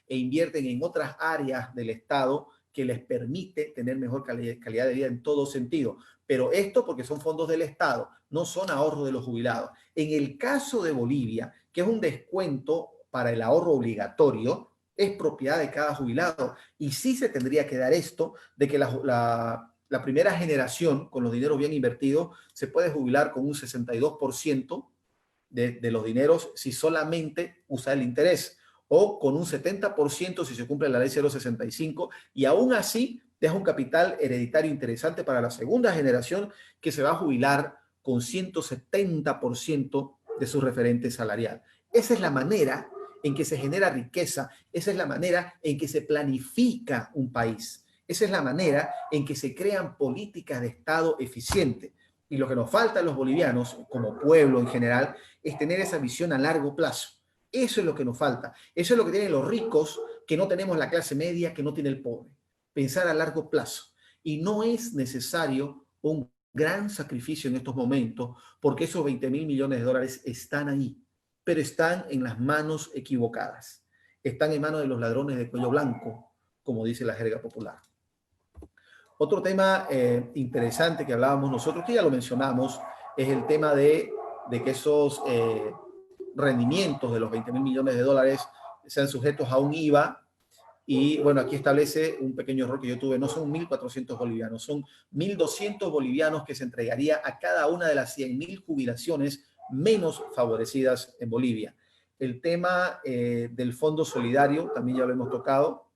e invierten en otras áreas del Estado que les permite tener mejor calidad de vida en todo sentido. Pero esto porque son fondos del Estado, no son ahorros de los jubilados. En el caso de Bolivia, que es un descuento para el ahorro obligatorio, es propiedad de cada jubilado. Y sí se tendría que dar esto de que la primera generación, con los dineros bien invertidos, se puede jubilar con un 62% de los dineros si solamente usa el interés, o con un 70% si se cumple la ley 065, y aún así deja un capital hereditario interesante para la segunda generación, que se va a jubilar con 170% de su referente salarial. Esa es la manera en que se genera riqueza, esa es la manera en que se planifica un país, esa es la manera en que se crean políticas de Estado eficientes. Y lo que nos falta a los bolivianos, como pueblo en general, es tener esa visión a largo plazo. Eso es lo que nos falta. Eso es lo que tienen los ricos, que no tenemos la clase media, que no tiene el pobre. Pensar a largo plazo. Y no es necesario un gran sacrificio en estos momentos porque esos 20.000 millones de dólares están ahí, pero están en las manos equivocadas. Están en manos de los ladrones de cuello blanco, como dice la jerga popular. Otro tema interesante que hablábamos nosotros, que ya lo mencionamos, es el tema de que esos rendimientos de los 20.000 millones de dólares sean sujetos a un IVA. Y bueno, aquí establece un pequeño error que yo tuve, no son 1.400 bolivianos, son 1.200 bolivianos que se entregaría a cada una de las 100.000 jubilaciones menos favorecidas en Bolivia. El tema del Fondo Solidario, también ya lo hemos tocado.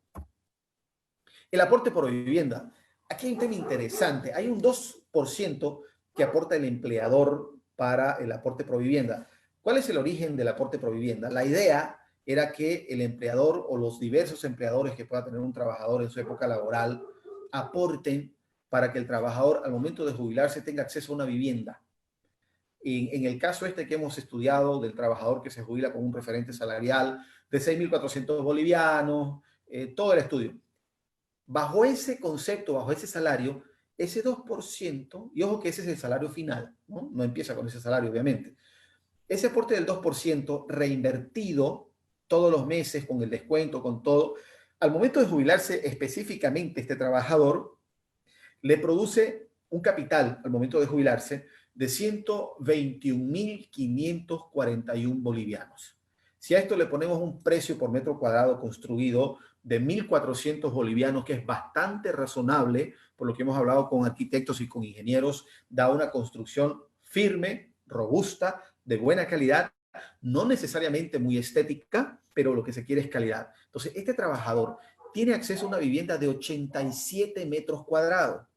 El aporte por vivienda. Aquí hay un tema interesante. Hay un 2% que aporta el empleador para el aporte por vivienda. ¿Cuál es el origen del aporte por vivienda? La idea era que el empleador o los diversos empleadores que pueda tener un trabajador en su época laboral aporten para que el trabajador al momento de jubilarse tenga acceso a una vivienda. En el caso este que hemos estudiado del trabajador que se jubila con un referente salarial de 6.400 bolivianos, todo el estudio. Bajo ese concepto, bajo ese salario, ese 2%, y ojo que ese es el salario final, ¿no? No empieza con ese salario, obviamente. Ese aporte del 2% reinvertido todos los meses con el descuento, con todo, al momento de jubilarse específicamente este trabajador, le produce un capital al momento de jubilarse de 121.541 bolivianos. Si a esto le ponemos un precio por metro cuadrado construido de 1.400 bolivianos, que es bastante razonable, por lo que hemos hablado con arquitectos y con ingenieros, da una construcción firme, robusta, de buena calidad, no necesariamente muy estética, pero lo que se quiere es calidad. Entonces, este trabajador tiene acceso a una vivienda de 87 metros cuadrados.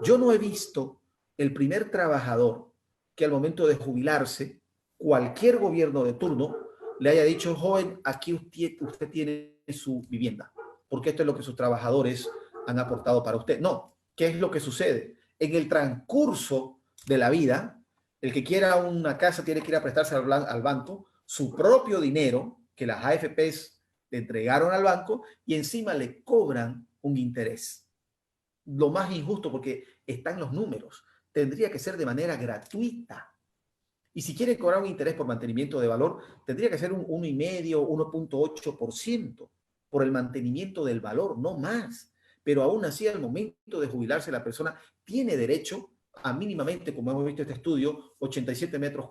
Yo no he visto el primer trabajador que al momento de jubilarse, cualquier gobierno de turno le haya dicho, joven, aquí usted tiene su vivienda, porque esto es lo que sus trabajadores han aportado para usted. No, ¿qué es lo que sucede? En el transcurso de la vida, el que quiera una casa tiene que ir a prestarse al banco su propio dinero que las AFPs le entregaron al banco y encima le cobran un interés. Lo más injusto porque están los números. Tendría que ser de manera gratuita. Y si quiere cobrar un interés por mantenimiento de valor, tendría que ser un 1,5, 1,8% por el mantenimiento del valor, no más. Pero aún así, al momento de jubilarse, la persona tiene derecho a mínimamente, como hemos visto en este estudio, 87 metros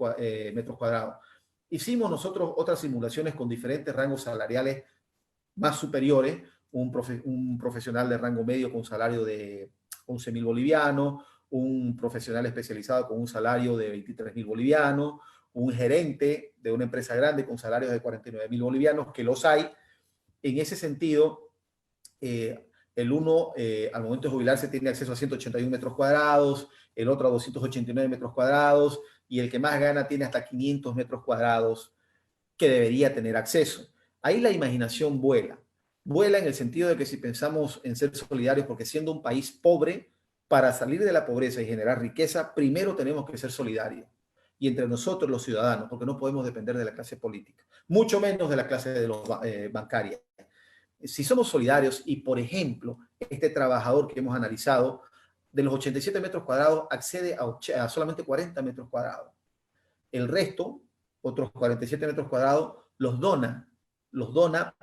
cuadrados. Hicimos nosotros otras simulaciones con diferentes rangos salariales más superiores, un profesional de rango medio con un salario de 11.000 bolivianos, un profesional especializado con un salario de 23.000 bolivianos, un gerente de una empresa grande con salarios de 49.000 bolivianos, que los hay. En ese sentido, el uno al momento de jubilarse tiene acceso a 181 metros cuadrados, el otro a 289 metros cuadrados, y el que más gana tiene hasta 500 metros cuadrados que debería tener acceso. Ahí la imaginación vuela. Vuela en el sentido de que si pensamos en ser solidarios, porque siendo un país pobre, para salir de la pobreza y generar riqueza, primero tenemos que ser solidarios. Y entre nosotros los ciudadanos, porque no podemos depender de la clase política, mucho menos de la clase de los bancaria. Si somos solidarios y, por ejemplo, este trabajador que hemos analizado, de los 87 metros cuadrados, accede a solamente 40 metros cuadrados. El resto, otros 47 metros cuadrados, los dona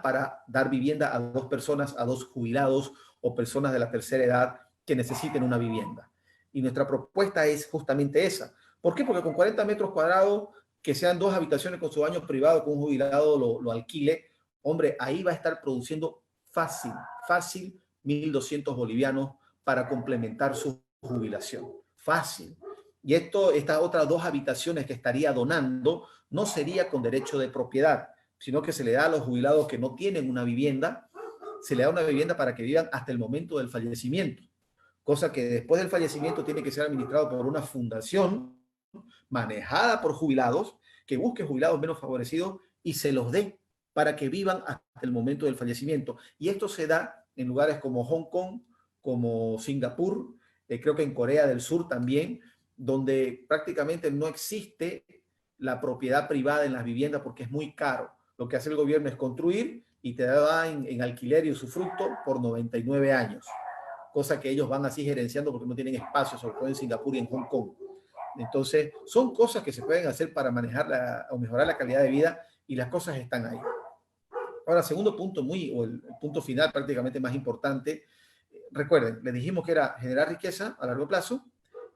para dar vivienda a 2 personas, a 2 jubilados o personas de la tercera edad que necesiten una vivienda. Y nuestra propuesta es justamente esa. ¿Por qué? Porque con 40 metros cuadrados, que sean 2 habitaciones con su baño privado, con un jubilado lo alquile, hombre, ahí va a estar produciendo fácil 1.200 bolivianos para complementar su jubilación. Fácil. Y estas otras 2 habitaciones que estaría donando no sería con derecho de propiedad, sino que se le da a los jubilados que no tienen una vivienda, se le da una vivienda para que vivan hasta el momento del fallecimiento, cosa que después del fallecimiento tiene que ser administrado por una fundación manejada por jubilados, que busque jubilados menos favorecidos y se los dé para que vivan hasta el momento del fallecimiento. Y esto se da en lugares como Hong Kong, como Singapur, creo que en Corea del Sur también, donde prácticamente no existe la propiedad privada en las viviendas porque es muy caro. Lo que hace el gobierno es construir y te da en alquiler y usufructo por 99 años. cosa que ellos van así gerenciando porque no tienen espacio, sobre todo en Singapur y en Hong Kong. Entonces, son cosas que se pueden hacer para manejar o mejorar la calidad de vida y las cosas están ahí. Ahora, segundo punto, o el punto final prácticamente más importante, recuerden, les dijimos que era generar riqueza a largo plazo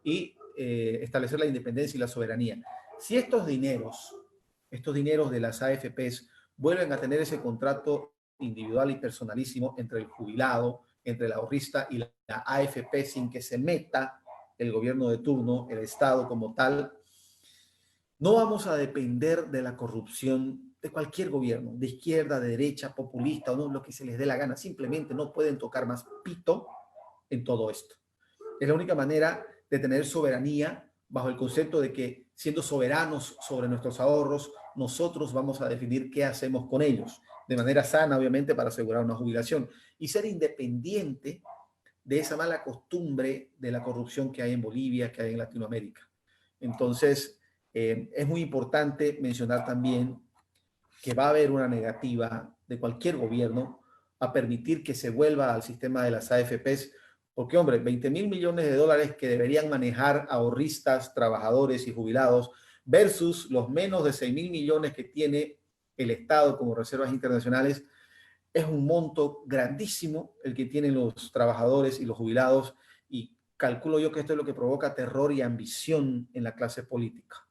y establecer la independencia y la soberanía. Si estos dineros de las AFPs vuelven a tener ese contrato individual y personalísimo entre el jubilado, entre el ahorrista y la AFP sin que se meta el gobierno de turno, el Estado como tal, no vamos a depender de la corrupción de cualquier gobierno, de izquierda, de derecha, populista o no, lo que se les dé la gana. Simplemente no pueden tocar más pito en todo esto. Es la única manera de tener soberanía bajo el concepto de que siendo soberanos sobre nuestros ahorros, nosotros vamos a definir qué hacemos con ellos, de manera sana, obviamente, para asegurar una jubilación y ser independiente de esa mala costumbre de la corrupción que hay en Bolivia, que hay en Latinoamérica. Entonces, es muy importante mencionar también que va a haber una negativa de cualquier gobierno a permitir que se vuelva al sistema de las AFPs, porque, hombre, 20.000 millones de dólares que deberían manejar ahorristas, trabajadores y jubilados versus los menos de 6.000 millones que tiene el Estado como reservas internacionales, es un monto grandísimo el que tienen los trabajadores y los jubilados y calculo yo que esto es lo que provoca terror y ambición en la clase política.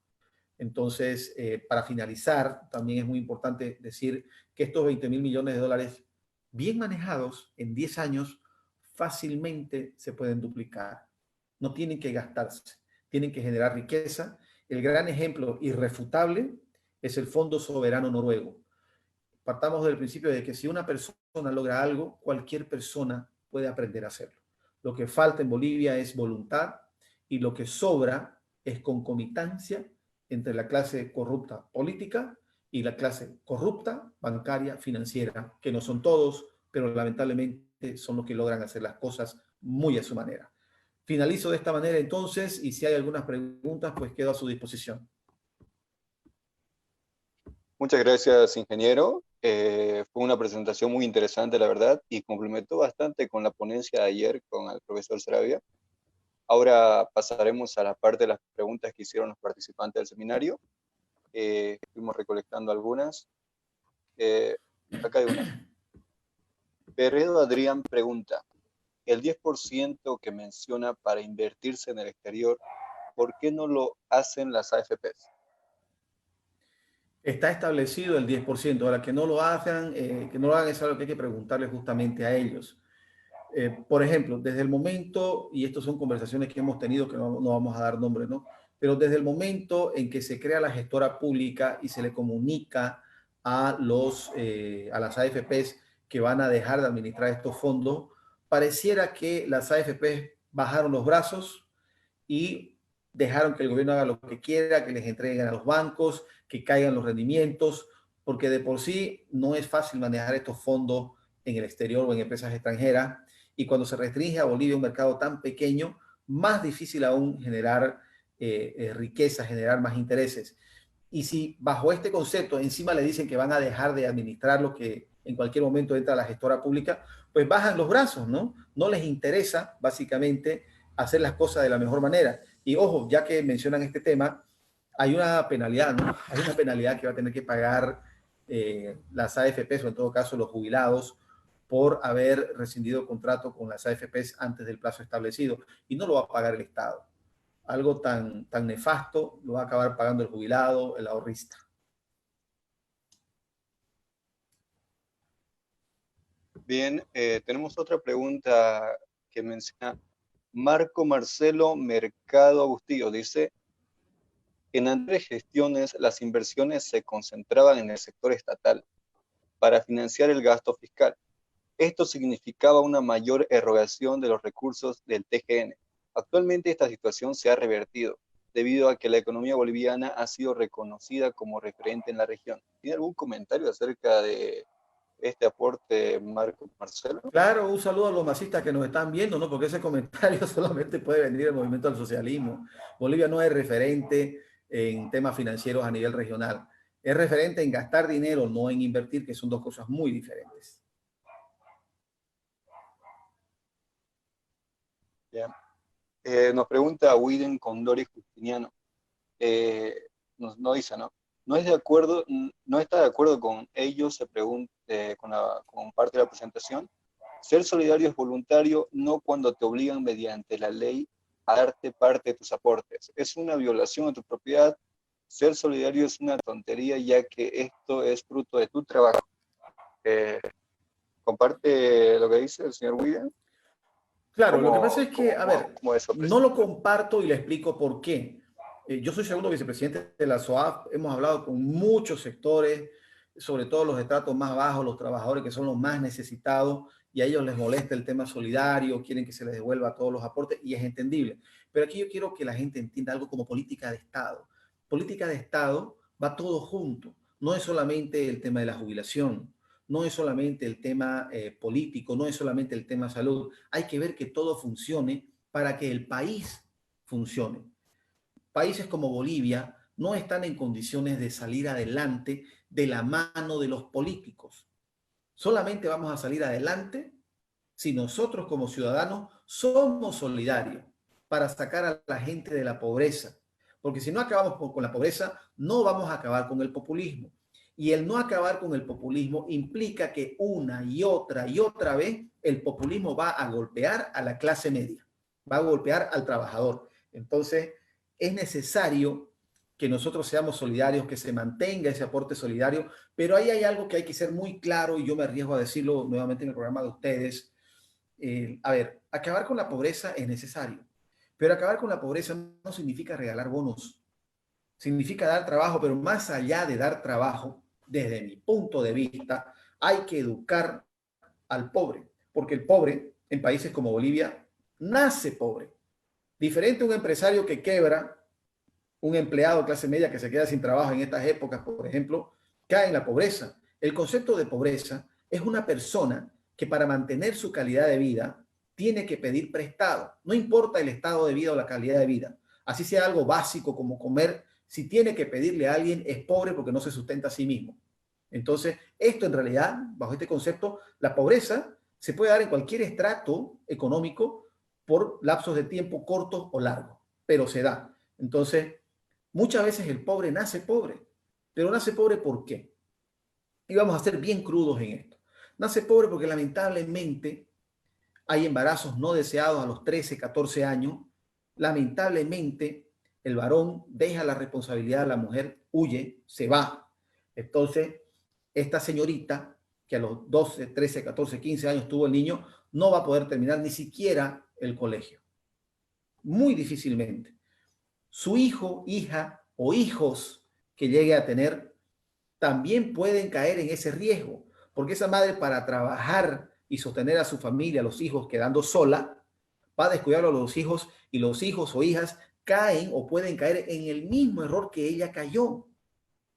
Entonces, para finalizar, también es muy importante decir que estos 20.000 millones de dólares bien manejados en 10 años fácilmente se pueden duplicar. No tienen que gastarse, tienen que generar riqueza. El gran ejemplo irrefutable es el Fondo Soberano Noruego. Partamos del principio de que si una persona logra algo, cualquier persona puede aprender a hacerlo. Lo que falta en Bolivia es voluntad y lo que sobra es concomitancia entre la clase corrupta política y la clase corrupta bancaria, financiera, que no son todos, pero lamentablemente son los que logran hacer las cosas muy a su manera. Finalizo de esta manera entonces y si hay algunas preguntas, pues quedo a su disposición. Muchas gracias, ingeniero. Fue una presentación muy interesante, la verdad, y complementó bastante con la ponencia de ayer con el profesor Sarabia. Ahora pasaremos a la parte de las preguntas que hicieron los participantes del seminario. Fuimos recolectando algunas. Acá hay una. Perredo Adrián pregunta, el 10% que menciona para invertirse en el exterior, ¿por qué no lo hacen las AFPs? Está establecido el 10%. Ahora, que no lo hagan es algo que hay que preguntarle justamente a ellos. Por ejemplo, desde el momento, y estas son conversaciones que hemos tenido que no vamos a dar nombre, ¿no? Pero desde el momento en que se crea la gestora pública y se le comunica a las AFPs que van a dejar de administrar estos fondos, pareciera que las AFPs bajaron los brazos y dejaron que el gobierno haga lo que quiera, que les entreguen a los bancos, que caigan los rendimientos, porque de por sí no es fácil manejar estos fondos en el exterior o en empresas extranjeras. Y cuando se restringe a Bolivia un mercado tan pequeño, más difícil aún generar riqueza, generar más intereses. Y si bajo este concepto encima le dicen que van a dejar de administrar lo que en cualquier momento entra la gestora pública, pues bajan los brazos, ¿no? No les interesa básicamente hacer las cosas de la mejor manera. Y ojo, ya que mencionan este tema, hay una penalidad, ¿no? Hay una penalidad que va a tener que pagar las AFPs o en todo caso los jubilados por haber rescindido contrato con las AFPs antes del plazo establecido y no lo va a pagar el Estado. Algo tan nefasto lo va a acabar pagando el jubilado, el ahorrista. Bien, tenemos otra pregunta que menciona Marco Marcelo Mercado Agustillo. Dice, en anteriores gestiones las inversiones se concentraban en el sector estatal para financiar el gasto fiscal. Esto significaba una mayor erogación de los recursos del TGN. Actualmente esta situación se ha revertido debido a que la economía boliviana ha sido reconocida como referente en la región. ¿Tiene algún comentario acerca de este aporte, Marco Marcelo? Claro, un saludo a los masistas que nos están viendo, ¿no? Porque ese comentario solamente puede venir del movimiento del socialismo. Bolivia no es referente en temas financieros a nivel regional. Es referente en gastar dinero, no en invertir, que son dos cosas muy diferentes. Bien. Nos pregunta Widen Condori Justiniano. Nos dice, ¿no? No está de acuerdo con ello, se pregunta con parte de la presentación. Ser solidario es voluntario, no cuando te obligan mediante la ley a darte parte de tus aportes. Es una violación a tu propiedad. Ser solidario es una tontería, ya que esto es fruto de tu trabajo. ¿Comparte lo que dice el señor Widen? Claro, lo que pasa es que, a ver, ¿Cómo es no lo comparto y le explico por qué. Yo soy segundo vicepresidente de la SOAF, hemos hablado con muchos sectores, sobre todo los estratos más bajos, los trabajadores que son los más necesitados, y a ellos les molesta el tema solidario, quieren que se les devuelva todos los aportes, y es entendible. Pero aquí yo quiero que la gente entienda algo como política de Estado. Política de Estado va todo junto, no es solamente el tema de la jubilación, no es solamente el tema político, no es solamente el tema salud. Hay que ver que todo funcione para que el país funcione. Países como Bolivia no están en condiciones de salir adelante de la mano de los políticos. Solamente vamos a salir adelante si nosotros como ciudadanos somos solidarios para sacar a la gente de la pobreza. Porque si no acabamos con la pobreza, no vamos a acabar con el populismo. Y el no acabar con el populismo implica que una y otra vez el populismo va a golpear a la clase media, va a golpear al trabajador. Entonces, es necesario que nosotros seamos solidarios, que se mantenga ese aporte solidario, pero ahí hay algo que hay que ser muy claro, y yo me arriesgo a decirlo nuevamente en el programa de ustedes. A ver, acabar con la pobreza es necesario, pero acabar con la pobreza no significa regalar bonos, significa dar trabajo, pero más allá de dar trabajo, desde mi punto de vista, hay que educar al pobre, porque el pobre en países como Bolivia nace pobre. Diferente a un empresario que quebra, un empleado de clase media que se queda sin trabajo en estas épocas, por ejemplo, cae en la pobreza. El concepto de pobreza es una persona que para mantener su calidad de vida tiene que pedir prestado. No importa el estado de vida o la calidad de vida. Así sea algo básico como comer, si tiene que pedirle a alguien es pobre porque no se sustenta a sí mismo. Entonces, esto en realidad, bajo este concepto, la pobreza se puede dar en cualquier estrato económico por lapsos de tiempo cortos o largos, pero se da. Entonces, muchas veces el pobre nace pobre, pero nace pobre ¿por qué? Y vamos a ser bien crudos en esto. Nace pobre porque lamentablemente hay embarazos no deseados a los 13, 14 años. Lamentablemente el varón deja la responsabilidad a la mujer, huye, se va. Entonces, esta señorita que a los 12, 13, 14, 15 años tuvo el niño, no va a poder terminar ni siquiera el colegio. Muy difícilmente. Su hijo, hija o hijos que llegue a tener también pueden caer en ese riesgo, porque esa madre para trabajar y sostener a su familia, a los hijos, quedando sola, va a descuidar a los hijos, y los hijos o hijas caen o pueden caer en el mismo error que ella cayó.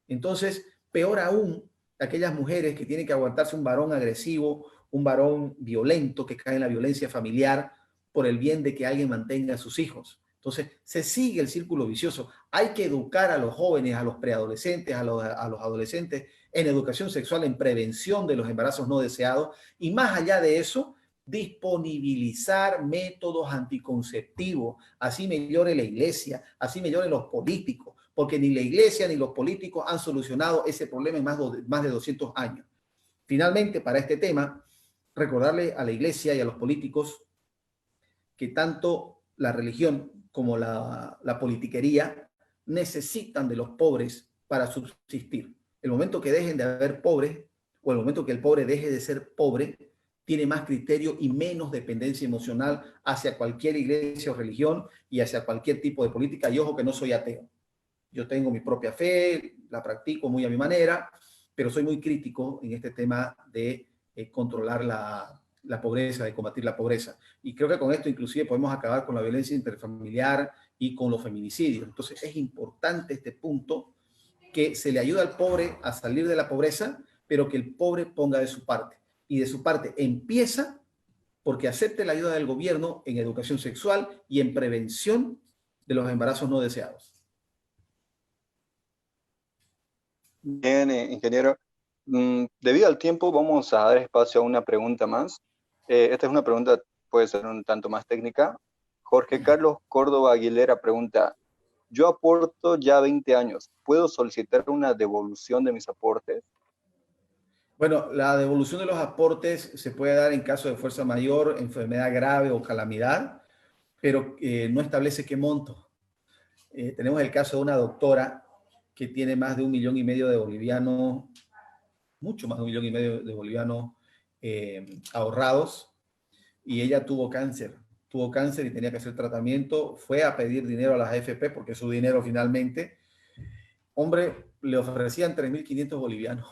Entonces, peor aún, aquellas mujeres que tienen que aguantarse un varón agresivo, un varón violento que cae en la violencia familiar por el bien de que alguien mantenga a sus hijos. Entonces, se sigue el círculo vicioso. Hay que educar a los jóvenes, a los preadolescentes, a los adolescentes en educación sexual, en prevención de los embarazos no deseados, y más allá de eso, disponibilizar métodos anticonceptivos. Así mejore la iglesia, así mejoren los políticos, porque ni la iglesia ni los políticos han solucionado ese problema en más de 200 años. Finalmente, para este tema, recordarle a la iglesia y a los políticos que tanto la religión como la politiquería necesitan de los pobres para subsistir. El momento que dejen de haber pobres, o el momento que el pobre deje de ser pobre, tiene más criterio y menos dependencia emocional hacia cualquier iglesia o religión y hacia cualquier tipo de política. Y ojo que no soy ateo. Yo tengo mi propia fe, la practico muy a mi manera, pero soy muy crítico en este tema de controlar la pobreza, de combatir la pobreza. Y creo que con esto inclusive podemos acabar con la violencia interfamiliar y con los feminicidios. Entonces es importante este punto, que se le ayuda al pobre a salir de la pobreza, pero que el pobre ponga de su parte. Y de su parte empieza porque acepte la ayuda del gobierno en educación sexual y en prevención de los embarazos no deseados. Bien, ingeniero. Debido al tiempo, vamos a dar espacio a una pregunta más. Esta es una pregunta, puede ser un tanto más técnica. Jorge Carlos Córdoba Aguilera pregunta, yo aporto ya 20 años, ¿puedo solicitar una devolución de mis aportes? Bueno, la devolución de los aportes se puede dar en caso de fuerza mayor, enfermedad grave o calamidad, pero no establece qué monto. Tenemos el caso de una doctora que tiene más de 1,5 millones de bolivianos, mucho más de 1,5 millones de bolivianos ahorrados, y ella tuvo cáncer y tenía que hacer tratamiento, fue a pedir dinero a las AFP porque es su dinero finalmente. Hombre, le ofrecían 3.500 bolivianos.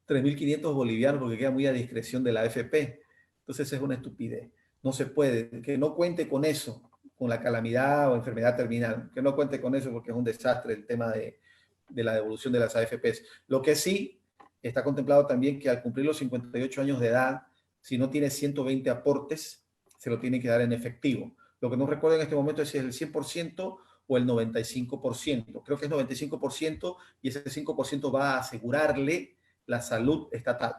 3.500 bolivianos porque queda muy a discreción de la AFP. Entonces es una estupidez. No se puede, que no cuente con eso, con la calamidad o enfermedad terminal, que no cuente con eso porque es un desastre el tema de la devolución de las AFPs. Lo que sí está contemplado también que al cumplir los 58 años de edad, si no tiene 120 aportes, se lo tienen que dar en efectivo. Lo que no recuerdo en este momento es si es el 100% o el 95%. Creo que es 95% y ese 5% va a asegurarle la salud estatal.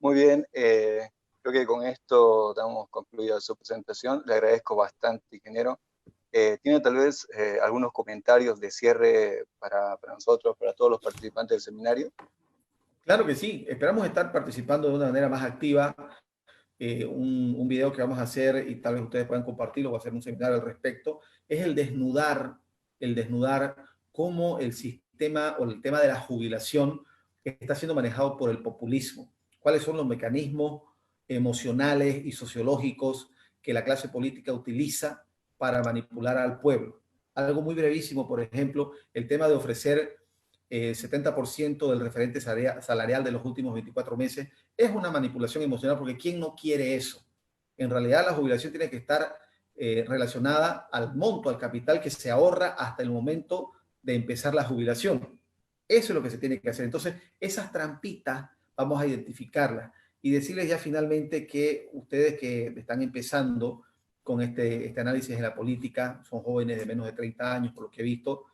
Muy bien, creo que con esto damos concluida su presentación. Le agradezco bastante, ingeniero. ¿Tiene tal vez algunos comentarios de cierre para nosotros, para todos los participantes del seminario? Claro que sí, esperamos estar participando de una manera más activa. Un video que vamos a hacer y tal vez ustedes puedan compartirlo o hacer un seminario al respecto, es el desnudar cómo el sistema o el tema de la jubilación está siendo manejado por el populismo. ¿Cuáles son los mecanismos emocionales y sociológicos que la clase política utiliza para manipular al pueblo? Algo muy brevísimo, por ejemplo, el tema de ofrecer 70% del referente salarial de los últimos 24 meses es una manipulación emocional porque ¿quién no quiere eso? En realidad la jubilación tiene que estar relacionada al monto, al capital que se ahorra hasta el momento de empezar la jubilación. Eso es lo que se tiene que hacer. Entonces, esas trampitas vamos a identificarlas y decirles ya finalmente que ustedes que están empezando con este análisis de la política, son jóvenes de menos de 30 años, por lo que he visto,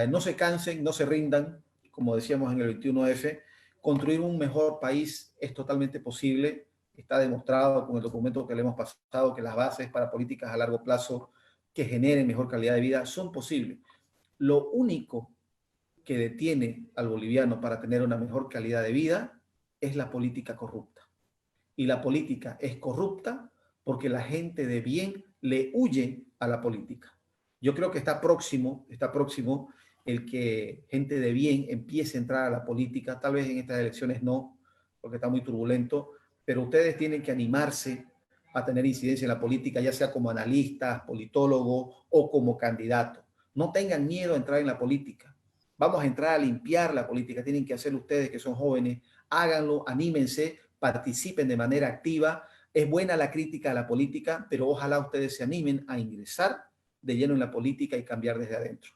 no se cansen, no se rindan, como decíamos en el 21F, construir un mejor país es totalmente posible, está demostrado con el documento que le hemos pasado que las bases para políticas a largo plazo que generen mejor calidad de vida son posibles. Lo único que detiene al boliviano para tener una mejor calidad de vida es la política corrupta. Y la política es corrupta porque la gente de bien le huye a la política. Yo creo que está próximo el que gente de bien empiece a entrar a la política, tal vez en estas elecciones no, porque está muy turbulento, pero ustedes tienen que animarse a tener incidencia en la política, ya sea como analistas, politólogos o como candidatos. No tengan miedo a entrar en la política. Vamos a entrar a limpiar la política. Tienen que hacerlo ustedes que son jóvenes. Háganlo, anímense, participen de manera activa. Es buena la crítica a la política, pero ojalá ustedes se animen a ingresar de lleno en la política y cambiar desde adentro.